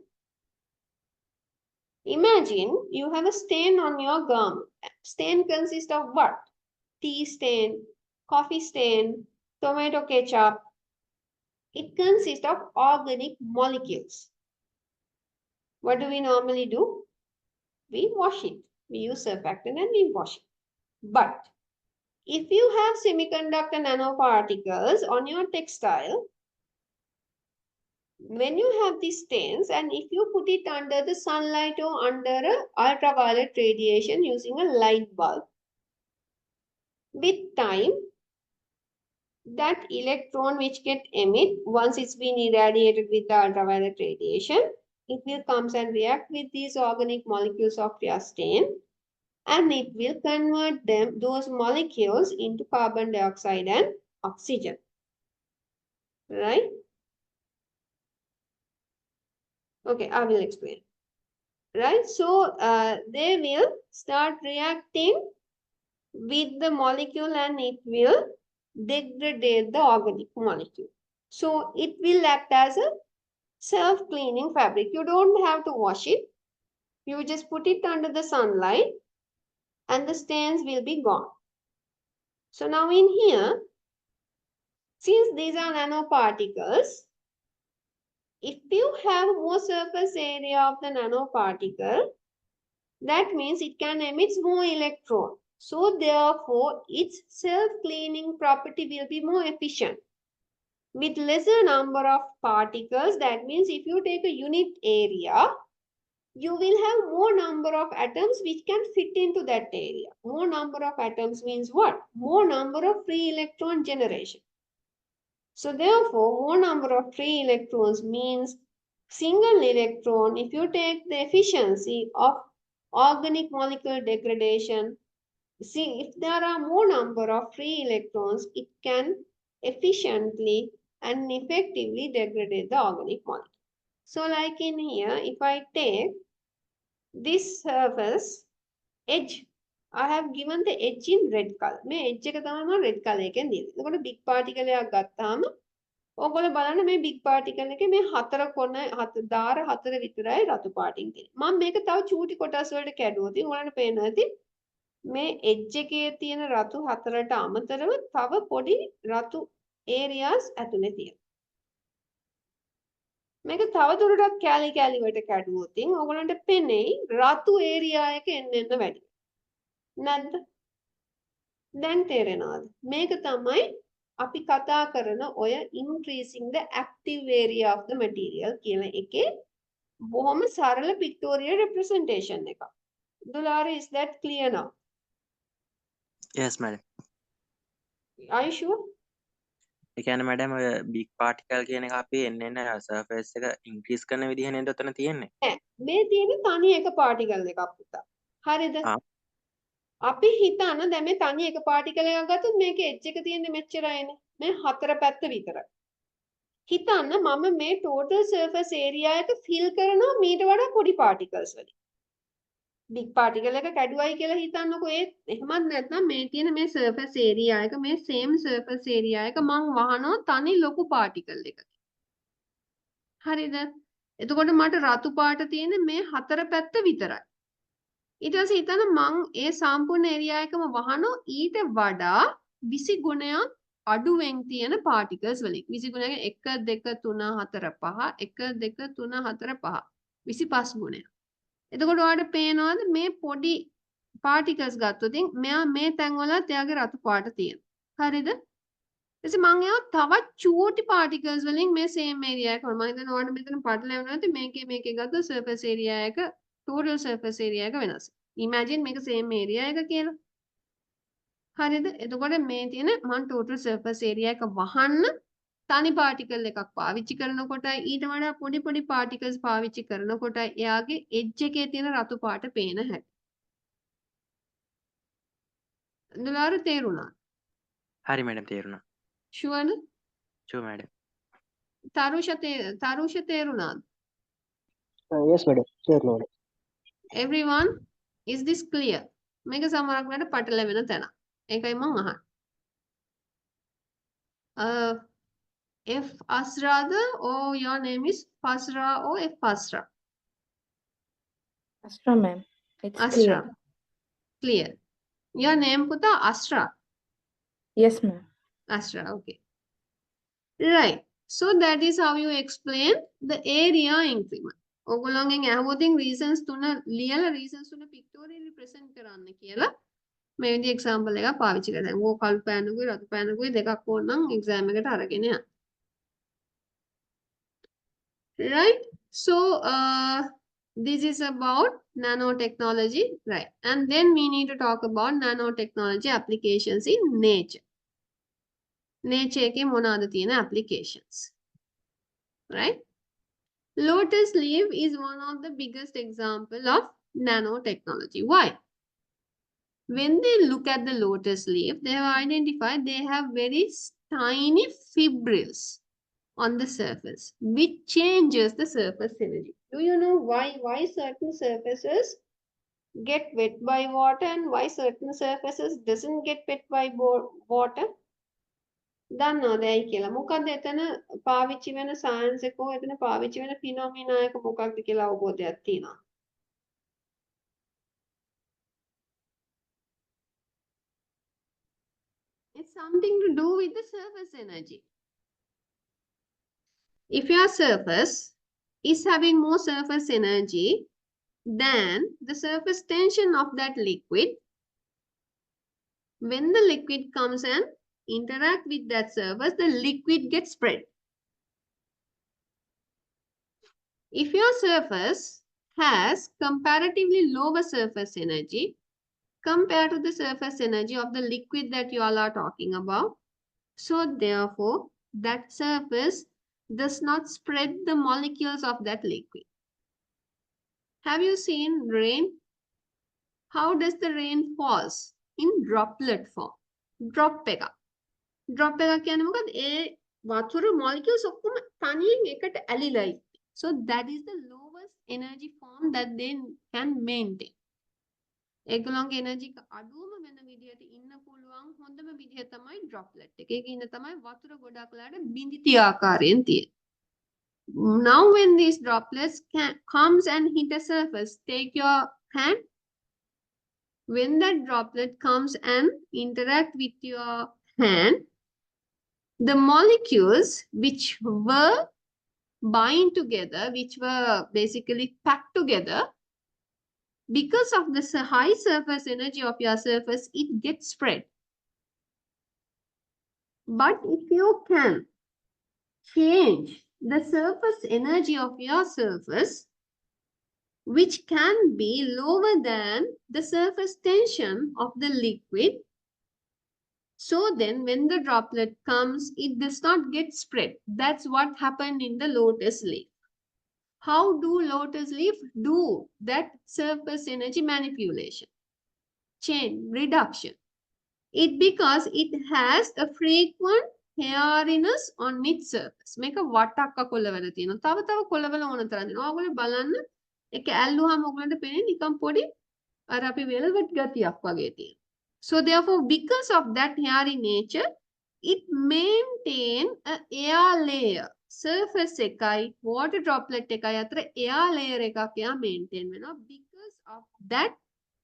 imagine you have a stain on your garment. Stain consists of what? Tea stain, coffee stain, tomato ketchup. It consists of organic molecules. What do we normally do? We wash it. We use surfactant and we wash it. But if you have semiconductor nanoparticles on your textile, when you have these stains and if you put it under the sunlight or under ultraviolet radiation using a light bulb, with time, that electron which get emit, once it's been irradiated with the ultraviolet radiation, it will come and react with these organic molecules of your stain, and it will convert those molecules into carbon dioxide and oxygen. Right? Okay, I will explain. Right? So, they will start reacting with the molecule and it will degrade the organic molecule. So, it will act as a self-cleaning fabric. You don't have to wash it. You just put it under the sunlight and the stains will be gone. So, now in here, since these are nanoparticles, if you have more surface area of the nanoparticle, that means it can emit more electron. So therefore, its self-cleaning property will be more efficient. With lesser number of particles, that means if you take a unit area, you will have more number of atoms which can fit into that area. More number of atoms means what? More number of free electron generation. So therefore, more number of free electrons means single electron. If you take the efficiency of organic molecule degradation, see if there are more number of free electrons, it can efficiently and effectively degrade the organic molecule. So like in here, if I take this surface edge I have given the edge in red color. මේ edge එක තමයි මම red color එකෙන් දීලා. එතකොට big particle එකක් ගත්තාම ඕගොල්ලෝ බලන්න මේ big particle එකේ මේ හතර කොන දාර හතර විතරයි රතු පාටින් තියෙන්නේ. මම මේක තව චූටි කොටස් වලට කැඩුවොත් ඔයාලට පේනවා ඇති මේ edge එකේ තියෙන රතු හතරට අමතරව තව පොඩි රතු areas ඇතුලේ තියෙනවා. මේක තව දුරටත් කැලි කැලි වලට කැඩුවොත් ඔයගොල්ලන්ට පෙනෙයි රතු ඒරියා එක එන්න වැඩි. නැද්ද? දැන් තේරෙනවද? මේක තමයි අපි කතා කරන ඔය increasing the active area of the material කියන එකේ බොහොම සරල pictorial representation එකක්. Dulari, is that clear now? yes madam. Are you sure? ඒ කියන්නේ madam ඔය big particle කියන එක අපි එන්න surface එක increase කරන විදිහ නේද උතන තියෙන්නේ? නෑ. මේ තියෙන තනි එක particle එකක් පුතා. හරිද? ආ. අපි හිතන දැන් මේ තනි එක particle එකක් ගත්තොත් මේකේ edge එක තියෙන්නේ මෙච්චරයිනේ. මේ හතර පැත්ත විතරයි. හිතන්න මම මේ total surface area එක fill කරනවා මීට වඩා පොඩි particles වලින්. big particle එක කැඩුවයි කියලා හිතන්නකෝ ඒත් එහෙමත් නැත්නම් මේ තියෙන මේ surface area එක මේ same surface area එක මං වහනවා තනි ලොකු particle එකකින්. හරිද? එතකොට මට රතු පාට තියෙන මේ හතර පැත්ත විතරයි. ඊට පස්සේ හිතන්න මං ඒ සම්පූර්ණ area එකම වහනවා ඊට වඩා 20 ගුණයක් අඩුවෙන් තියෙන particles වලින්. 20 ගුණයක් 1 2 3 4 5 1 2 3 4 5 25 ගුණයක්. එතකොට ඔයාලට පේනවාද මේ පොඩි particles ගත්තොත් මෙයා මේ තැන්වලත් එයාගේ රතු පාට තියෙනවා. හරිද? ඊට මම ඒවා තවත් චූටි particles වලින් මේ same area එක මම හිතනවා ඔයාලට මෙතන පටලැවෙන්නේ නැති මේකේ ගත්ත surface area එක total surface area එක වෙනස්. Imagine මේක same area එක කියලා. හරිද? එතකොට මේ තියෙන මම total surface area එක වහන්න තනි particle එකක් පාවිච්චි කරනකොට ඊට වඩා පොඩි පොඩි particles පාවිච්චි කරනකොට එයාගේ edge එකේ තියෙන රතු පාට පේන හැටි. දුලාරු තේරුණා? හරි madam තේරුණා. Sure ද? sure madam. තරුෂ තේරුණාද? yes madam. Sure madam. Everyone, is this clear? මේක සමහරක් වෙලාවට පටලැවෙන තැන. ඒකයි මම අහන්නේ. F Asrada or your name is Fasra or F Fasra? Astra, ma'am. It's Astra. clear. Clear. Your name Puta Astra. Yes, ma'am. Astra, okay. Right. So that is how you explain the area increment. ඔගොල්ලෝගෙන් අහුවොතින් reasons තුන ලියලා reasons තුන pictorially present කරන්න කියලා මේ විදිහේ example එකක් පාවිච්චි කරලා දැන් ඕක කළු පෑනකුයි රතු පෑනකුයි දෙකක් ඕනනම් exam එකට අරගෙන යන්න. Right? So this is about nanotechnology, right? And then we need to talk about nanotechnology applications in nature. Nature එකේ මොනවාද තියෙන applications? Right? Lotus leaf is one of the biggest example of nanotechnology. Why? When they look at the lotus leaf, they have identified they have very tiny fibrils on the surface, which changes the surface energy. Do you know why certain surfaces get wet by water and why certain surfaces doesn't get wet by water? දන්නවද ඇයි කියලා? මොකක්ද එතන පාවිච්චි වෙන science එකෝ එතන පාවිච්චි වෙන ෆිනොමිනා එක මොකක්ද කියලා අවබෝධයක් තියෙනවා? It's something to do with the surface energy. If your surface is having more surface energy than the surface tension of that liquid, when the liquid comes and interact with that surface, the liquid gets spread. If your surface has comparatively lower surface energy compared to the surface energy of the liquid that you all are talking about, so therefore that surface does not spread the molecules of that liquid. Have you seen rain? How does the rain falls? In droplet form. Drop එකක්. Drop එකක් කියන්නේ මොකද? ඒ වතුර molecules ඔක්කොම තනියෙන් එකට ඇලිලා ඉන්නේ. So that is the lowest energy form that they can maintain. ඒගොල්ලන්ගේ එනර්ජි එක අඩුවම වෙන විදිහට ඉන්න පුළුවන් හොඳම විදිහ තමයි ඩ්‍රොප්ලට් එක. ඒක ඉන්න තමයි වතුර ගොඩක් වෙලාට බිඳිති ආකාරයෙන් තියෙන්නේ. Now when these droplets comes and hit a surface, take your hand. When that droplet comes and interact with your hand, the molecules which were bind together, which were basically packed together, because of the high surface energy of your surface, it gets spread. But if you can change the surface energy of your surface, which can be lower than the surface tension of the liquid, so then when the droplet comes, it does not get spread. That's what happened in the lotus leaf. How do lotus leaf do that surface energy manipulation? Chain reduction. It because it has a frequent hairiness on its surface. මේක වටක්ක කොළවල තියෙනවා. තව කොළවල ඕන තරම් දෙනවා. ඔයගොල්ලෝ බලන්න ඒක ඇල්ලුවාම ඔයගොල්ලන්ට පේන්නේ නිකන් පොඩි අර අපි velvet ගතියක් වගේ තියෙනවා. So therefore because of that hairy nature, it maintain a air layer. Surface එකයි water droplet එකයි අතර air layer එකක් එයා maintain වෙනවා because of that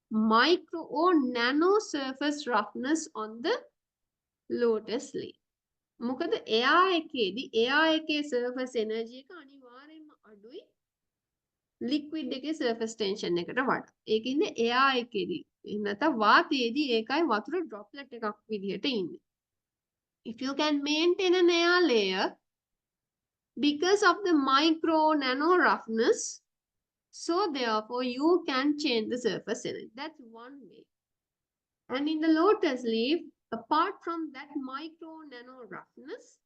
micro or nano surface roughness on the lotus leaf. මොකද එයා එකේ surface energy එක අනිවාර්යෙන්ම අඩුයි liquid එකේ surface tension එකට වඩා. ඒකින්ද එයා එකේදී නැත්නම් වාතයේදී ඒකයි වතුර droplet එකක් විදිහට ඉන්නේ. If you can maintain an air layer because of the micro nano roughness, so therefore you can change the surface energy. That's one way. And in the lotus leaf, apart from that micro nano roughness,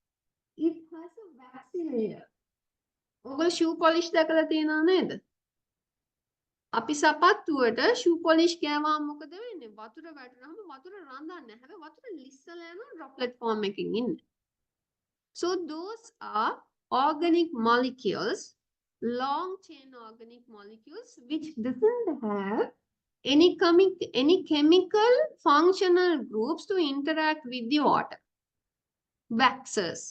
it has a waxy layer. ඔයගොල්ලෝ shoe polish දැකලා තියෙනව නේද? අපි සපත්තුවට shoe polish ගෑවම මොකද වෙන්නේ? වතුර වැටුනහම වතුර රඳන්නේ නැහැ. හැබැයි වතුර ලිස්සලා යනවා droplet form එකකින් ඉන්නේ. So those are organic molecules, long chain organic molecules which doesn't have any chemical functional groups to interact with the water. Waxes.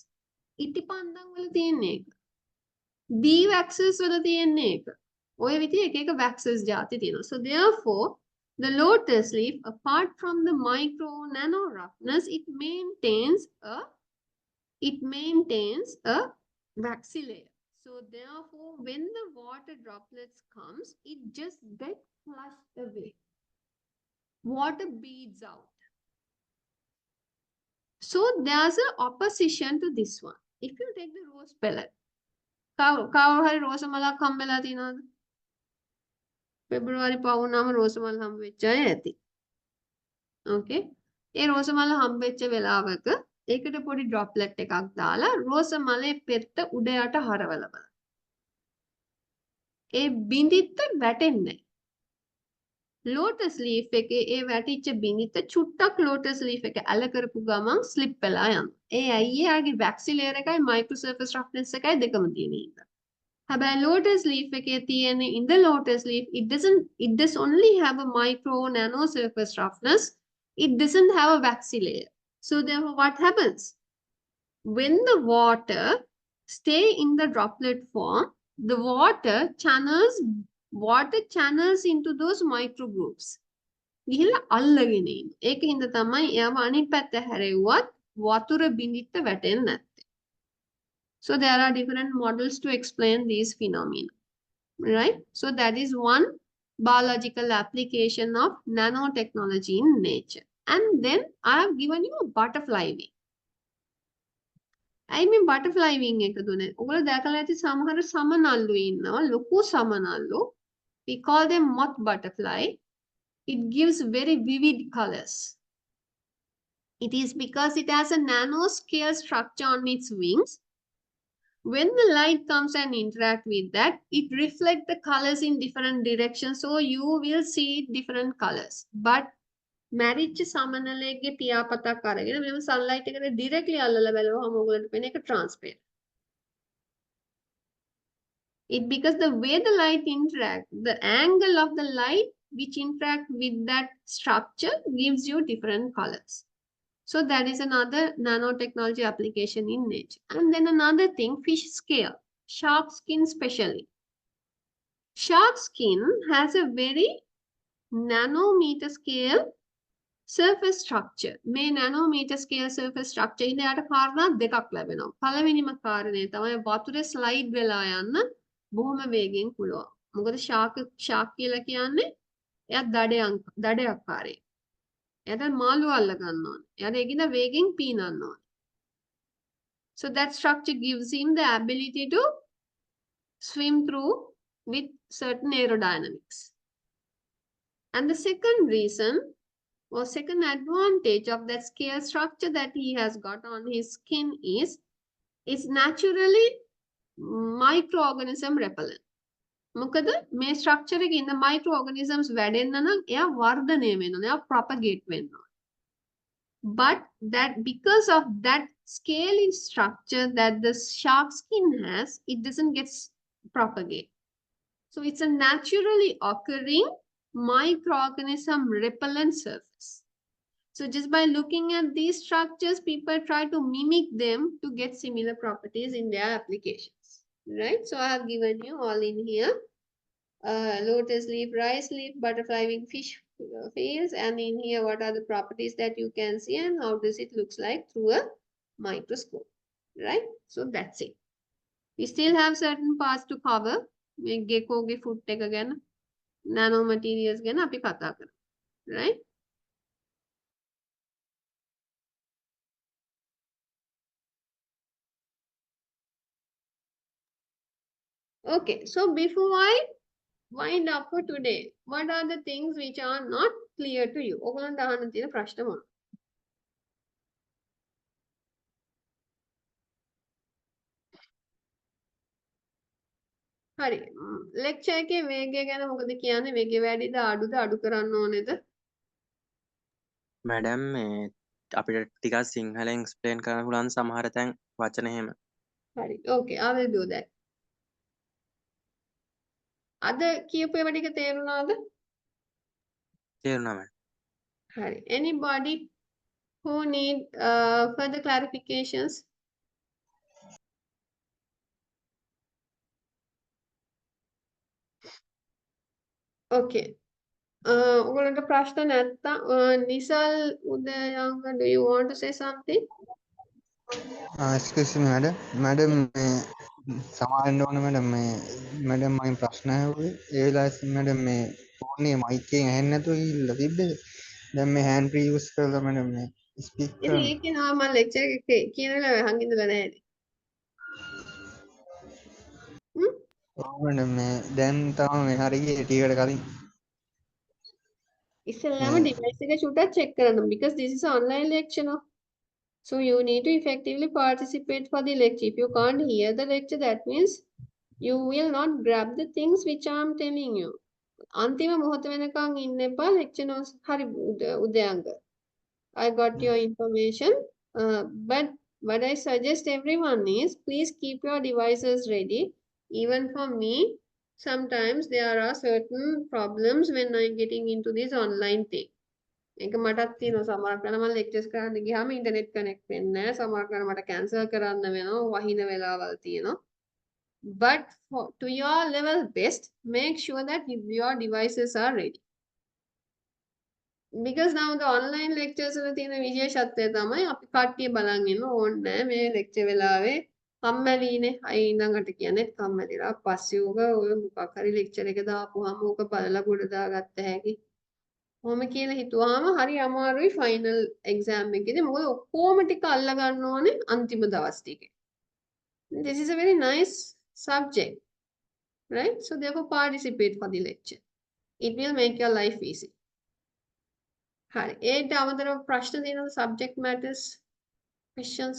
ඉටිපන්දම් වල තියෙන්නේ ඒක. bee waxes වල තියෙන්නේ ඒක. ඔය විදිහේ එක waxes ಜಾති තියෙනවා. So therefore the lotus leaf, apart from the micro nano roughness, it maintains a waxy layer. So therefore when the water droplets comes, it just gets flushed away. Water beads out. So there's an opposition to this one. If you take the rose pellet, කවුරු හරි රෝස මලක් හම්බෙලා තියෙනවද? පෙබරවාරි පවුනම රෝස මල හම්බ වෙච්ච අය ඇති. Okay. ඒ රෝස මල හම්බෙච්ච වෙලාවක ඒකට පොඩි droplet එකක් දාලා රෝස මලේ පෙත්ත උඩ යට හරවලා බලන්න. ඒ බිඳිත්ත වැටෙන්නේ. lotus leaf එකේ ඒ වැටිච්ච බිඳිත්ත චුට්ටක් lotus leaf එක ඇල කරපු ගමන් slip වෙලා යනවා. ඒ ඇයි එයාගේ waxy layer එකයි micro surface roughness එකයි දෙකම තියෙන ඉඳ. හැබැයි lotus leaf එකේ තියෙන in the lotus leaf it does only have a micro nano surface roughness. It doesn't have a waxy layer. So therefore what happens? When the water stay in the droplet form, the water channels into those micro groups. ගිහිල්ලා අල්ලගෙන ඉන්න. ඒක හින්දා තමයි එයාම අනිත් පැත්ත හැරෙව්වත් වතුර බිඳිත්ත වැටෙන්නේ නැත්තේ. So there are different models to explain these phenomena. Right? So that is one biological application of nanotechnology in nature. And then I have given you a butterfly wing. I mean butterfly wing එක දුන්නේ. ඔයගොල්ලෝ දැකලා ඇති සමහර සමනල්ලු ඉන්නවා. ලොකු සමනල්ලු. We call them moth butterfly. It gives very vivid colors. It is because it has a nanoscale structure on its wings. When the light comes and interact with that, it reflects the colors in different directions. So you will see different colors. But මැරිච්ච සමනලයේ පියාපතක් අරගෙන මෙම sunlight එකට directly අල්ලලා බලුවම ඔයගොල්ලන්ට පේන එක transparent. It because the way the light interact, the angle of the light which interact with that structure gives you different colors. So that is another nanotechnology application in nature. And then another thing, fish scale, shark skin especially. Shark skin has a very nanometer scale surface structure. මේ nanometer scale surface structure ඉන්න යට කාරණා දෙකක් ලැබෙනවා. පළවෙනිම කාරණේ තමයි වතුරේ ස්ලයිඩ් වෙලා යන්න බොහොම වේගෙන් පුළුවන්. මොකද ෂාක් කියලා කියන්නේ එයා දඩයක්කාරයෙක්. එයාට මාළු අල්ල ගන්න ඕනේ. එයාට ඒකින්ද වේගෙන් පීනන්න ඕනේ. So that structure gives him the ability to swim through with certain aerodynamics. And the second reason or second advantage of that scale structure that he has got on his skin is it's naturally microorganism repellent. මොකද මේ structure එකේ ඉන්න microorganisms වැඩෙන්න නම් එයා වර්ධනය වෙන්න ඕනේ, එයා propagate වෙන්න ඕනේ. But that because of that scaling structure that the shark skin has, it doesn't get propagate. So it's a naturally occurring microorganism repellent surface. So just by looking at these structures, people try to mimic them to get similar properties in their applications, right? So I have given you all in here, lotus leaf, rice leaf, butterfly wing, fish fields, and in here what are the properties that you can see and how does it looks like through a microscope, right? So that's it. We still have certain parts to cover. Gecko ge food එක ගැන, nanomaterials ගැන අපි කතා කරමු, right? Okay, so before I wind up for today, what are the things which are not clear to you? ඔයගොල්ලන්ට අහන්න තියෙන ප්‍රශ්න මොනවද? හරි. ලෙක්චර් එකේ වේගය ගැන මොකද කියන්නේ? වේගය වැඩිද අඩුද අඩු කරන්න ඕනේද? මැඩම් මේ අපිට ටිකක් සිංහලෙන් එක්ස්ප්ලේන් කරන්න පුළුවන් සමහර තැන් වචන එහෙම. හරි. Okay, I will do that. අද කියපු ඒවා ටික තේරුණාද? තේරුණා මැඩම්. හරි. Anybody who need further clarifications? Okay. ඔයගොල්ලන්ට ප්‍රශ්න නැත්තම් Nisal උදයංග, do you want to say something? excuse me madam. madam මේ සමාවෙන්න ඕන madam මේ madam මගෙන් ප්‍රශ්න ඇහුවේ ඒ වෙලාවේ madam මේ ෆෝන් එකේ mic එකෙන් ඇහෙන්නේ නැතුව ගිහිල්ලා තිබ්බේ. දැන් මේ hand free use කරලා madam මේ speak ඉතින් කරනවා. ඒකේ මම ලෙක්චර් එකේ කියන වෙලාව අහන් ඉඳලා නැහැ. ඔව් madam මේ දැන් තමයි මේ හරි ගියේ ටිකට කලින්. ඉස්සෙල්ලාම device එක චුට්ටක් check කරන්න, because this is an online lecture now. So you need to effectively participate for the lecture. If you can't hear the lecture, that means you will not grab the things which I am telling you. අන්තිම මොහොත වෙනකන් ඉන්න එපා lecture notes. හරි උදයංග. I got your information. But what I suggest everyone is please keep your devices ready. Even for me, sometimes there are certain problems when I'm getting into this online thing. ඒක මටත් තියෙනවා සමහරක් වෙලාවට මම lectures කරන්න ගියාම internet connect වෙන්නේ නැහැ. සමහරක් වෙලාවට මට කැන්සල් කරන්න වෙනවා. වහින වෙලාවල් තියෙනවා. But to your level best, make sure that your devices are ready. Because now the online lectures වල තියෙන විශේෂත්වය තමයි අපි කට්ටිය බලන් ඉන්න ඕනේ නැහැ මේ lecture වෙලාවේ කම්මැලිනේ. අය ඉඳන්කට කියන්නේ කම්මැලිලා පස්සේ ඔය මොකක් හරි lecture එක දාපුවාම ඕක බලලා ගොඩ දාගත්ත හැකි. කොහොම කියලා හිතුවාම හරි අමාරුයි ෆයිනල් එක්සෑම් එකේදී. මොකද ඔක්කොම ටික අල්ල ගන්න ඕනේ අන්තිම දවස් ටිකේ. This is a very nice subject, right? So therefore participate for the lecture. It will make your life easy. හරි. ඒට අමතරව ප්‍රශ්න තියෙනවද? Subject matters questions?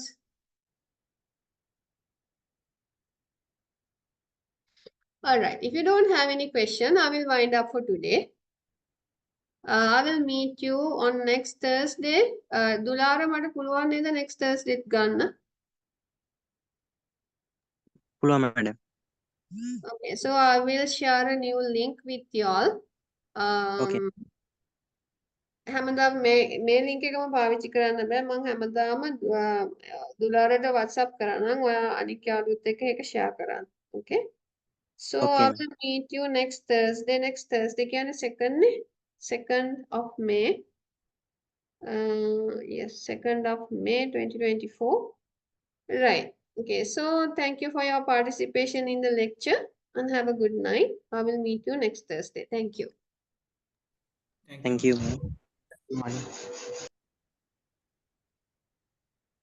All right. If you don't have any question, I will wind up for today. I will meet you on next Thursday. Dulara මට පුළුවන් නේද next Thursday ගන්න? පුළුවන් madam. Okay, so I will share a new link with you all. Okay. හැමදාම මේ link එකම පාවිච්චි කරන්න බෑ. මම හැමදාම දුලාරට WhatsApp කරා නම් ඔයා අනික් යාළුවොත් එක්ක ඒක share කරන්න. Okay? So Okay, I ma'am. will meet you next Thursday. Next Thursday කියන්නේ 2nd නේ? 2nd of May. Yes, 2nd of May 2024. Right. Okay. So thank you for your participation in the lecture and have a good night. I will meet you next Thursday. Thank you. Thank you, ma'am. Money.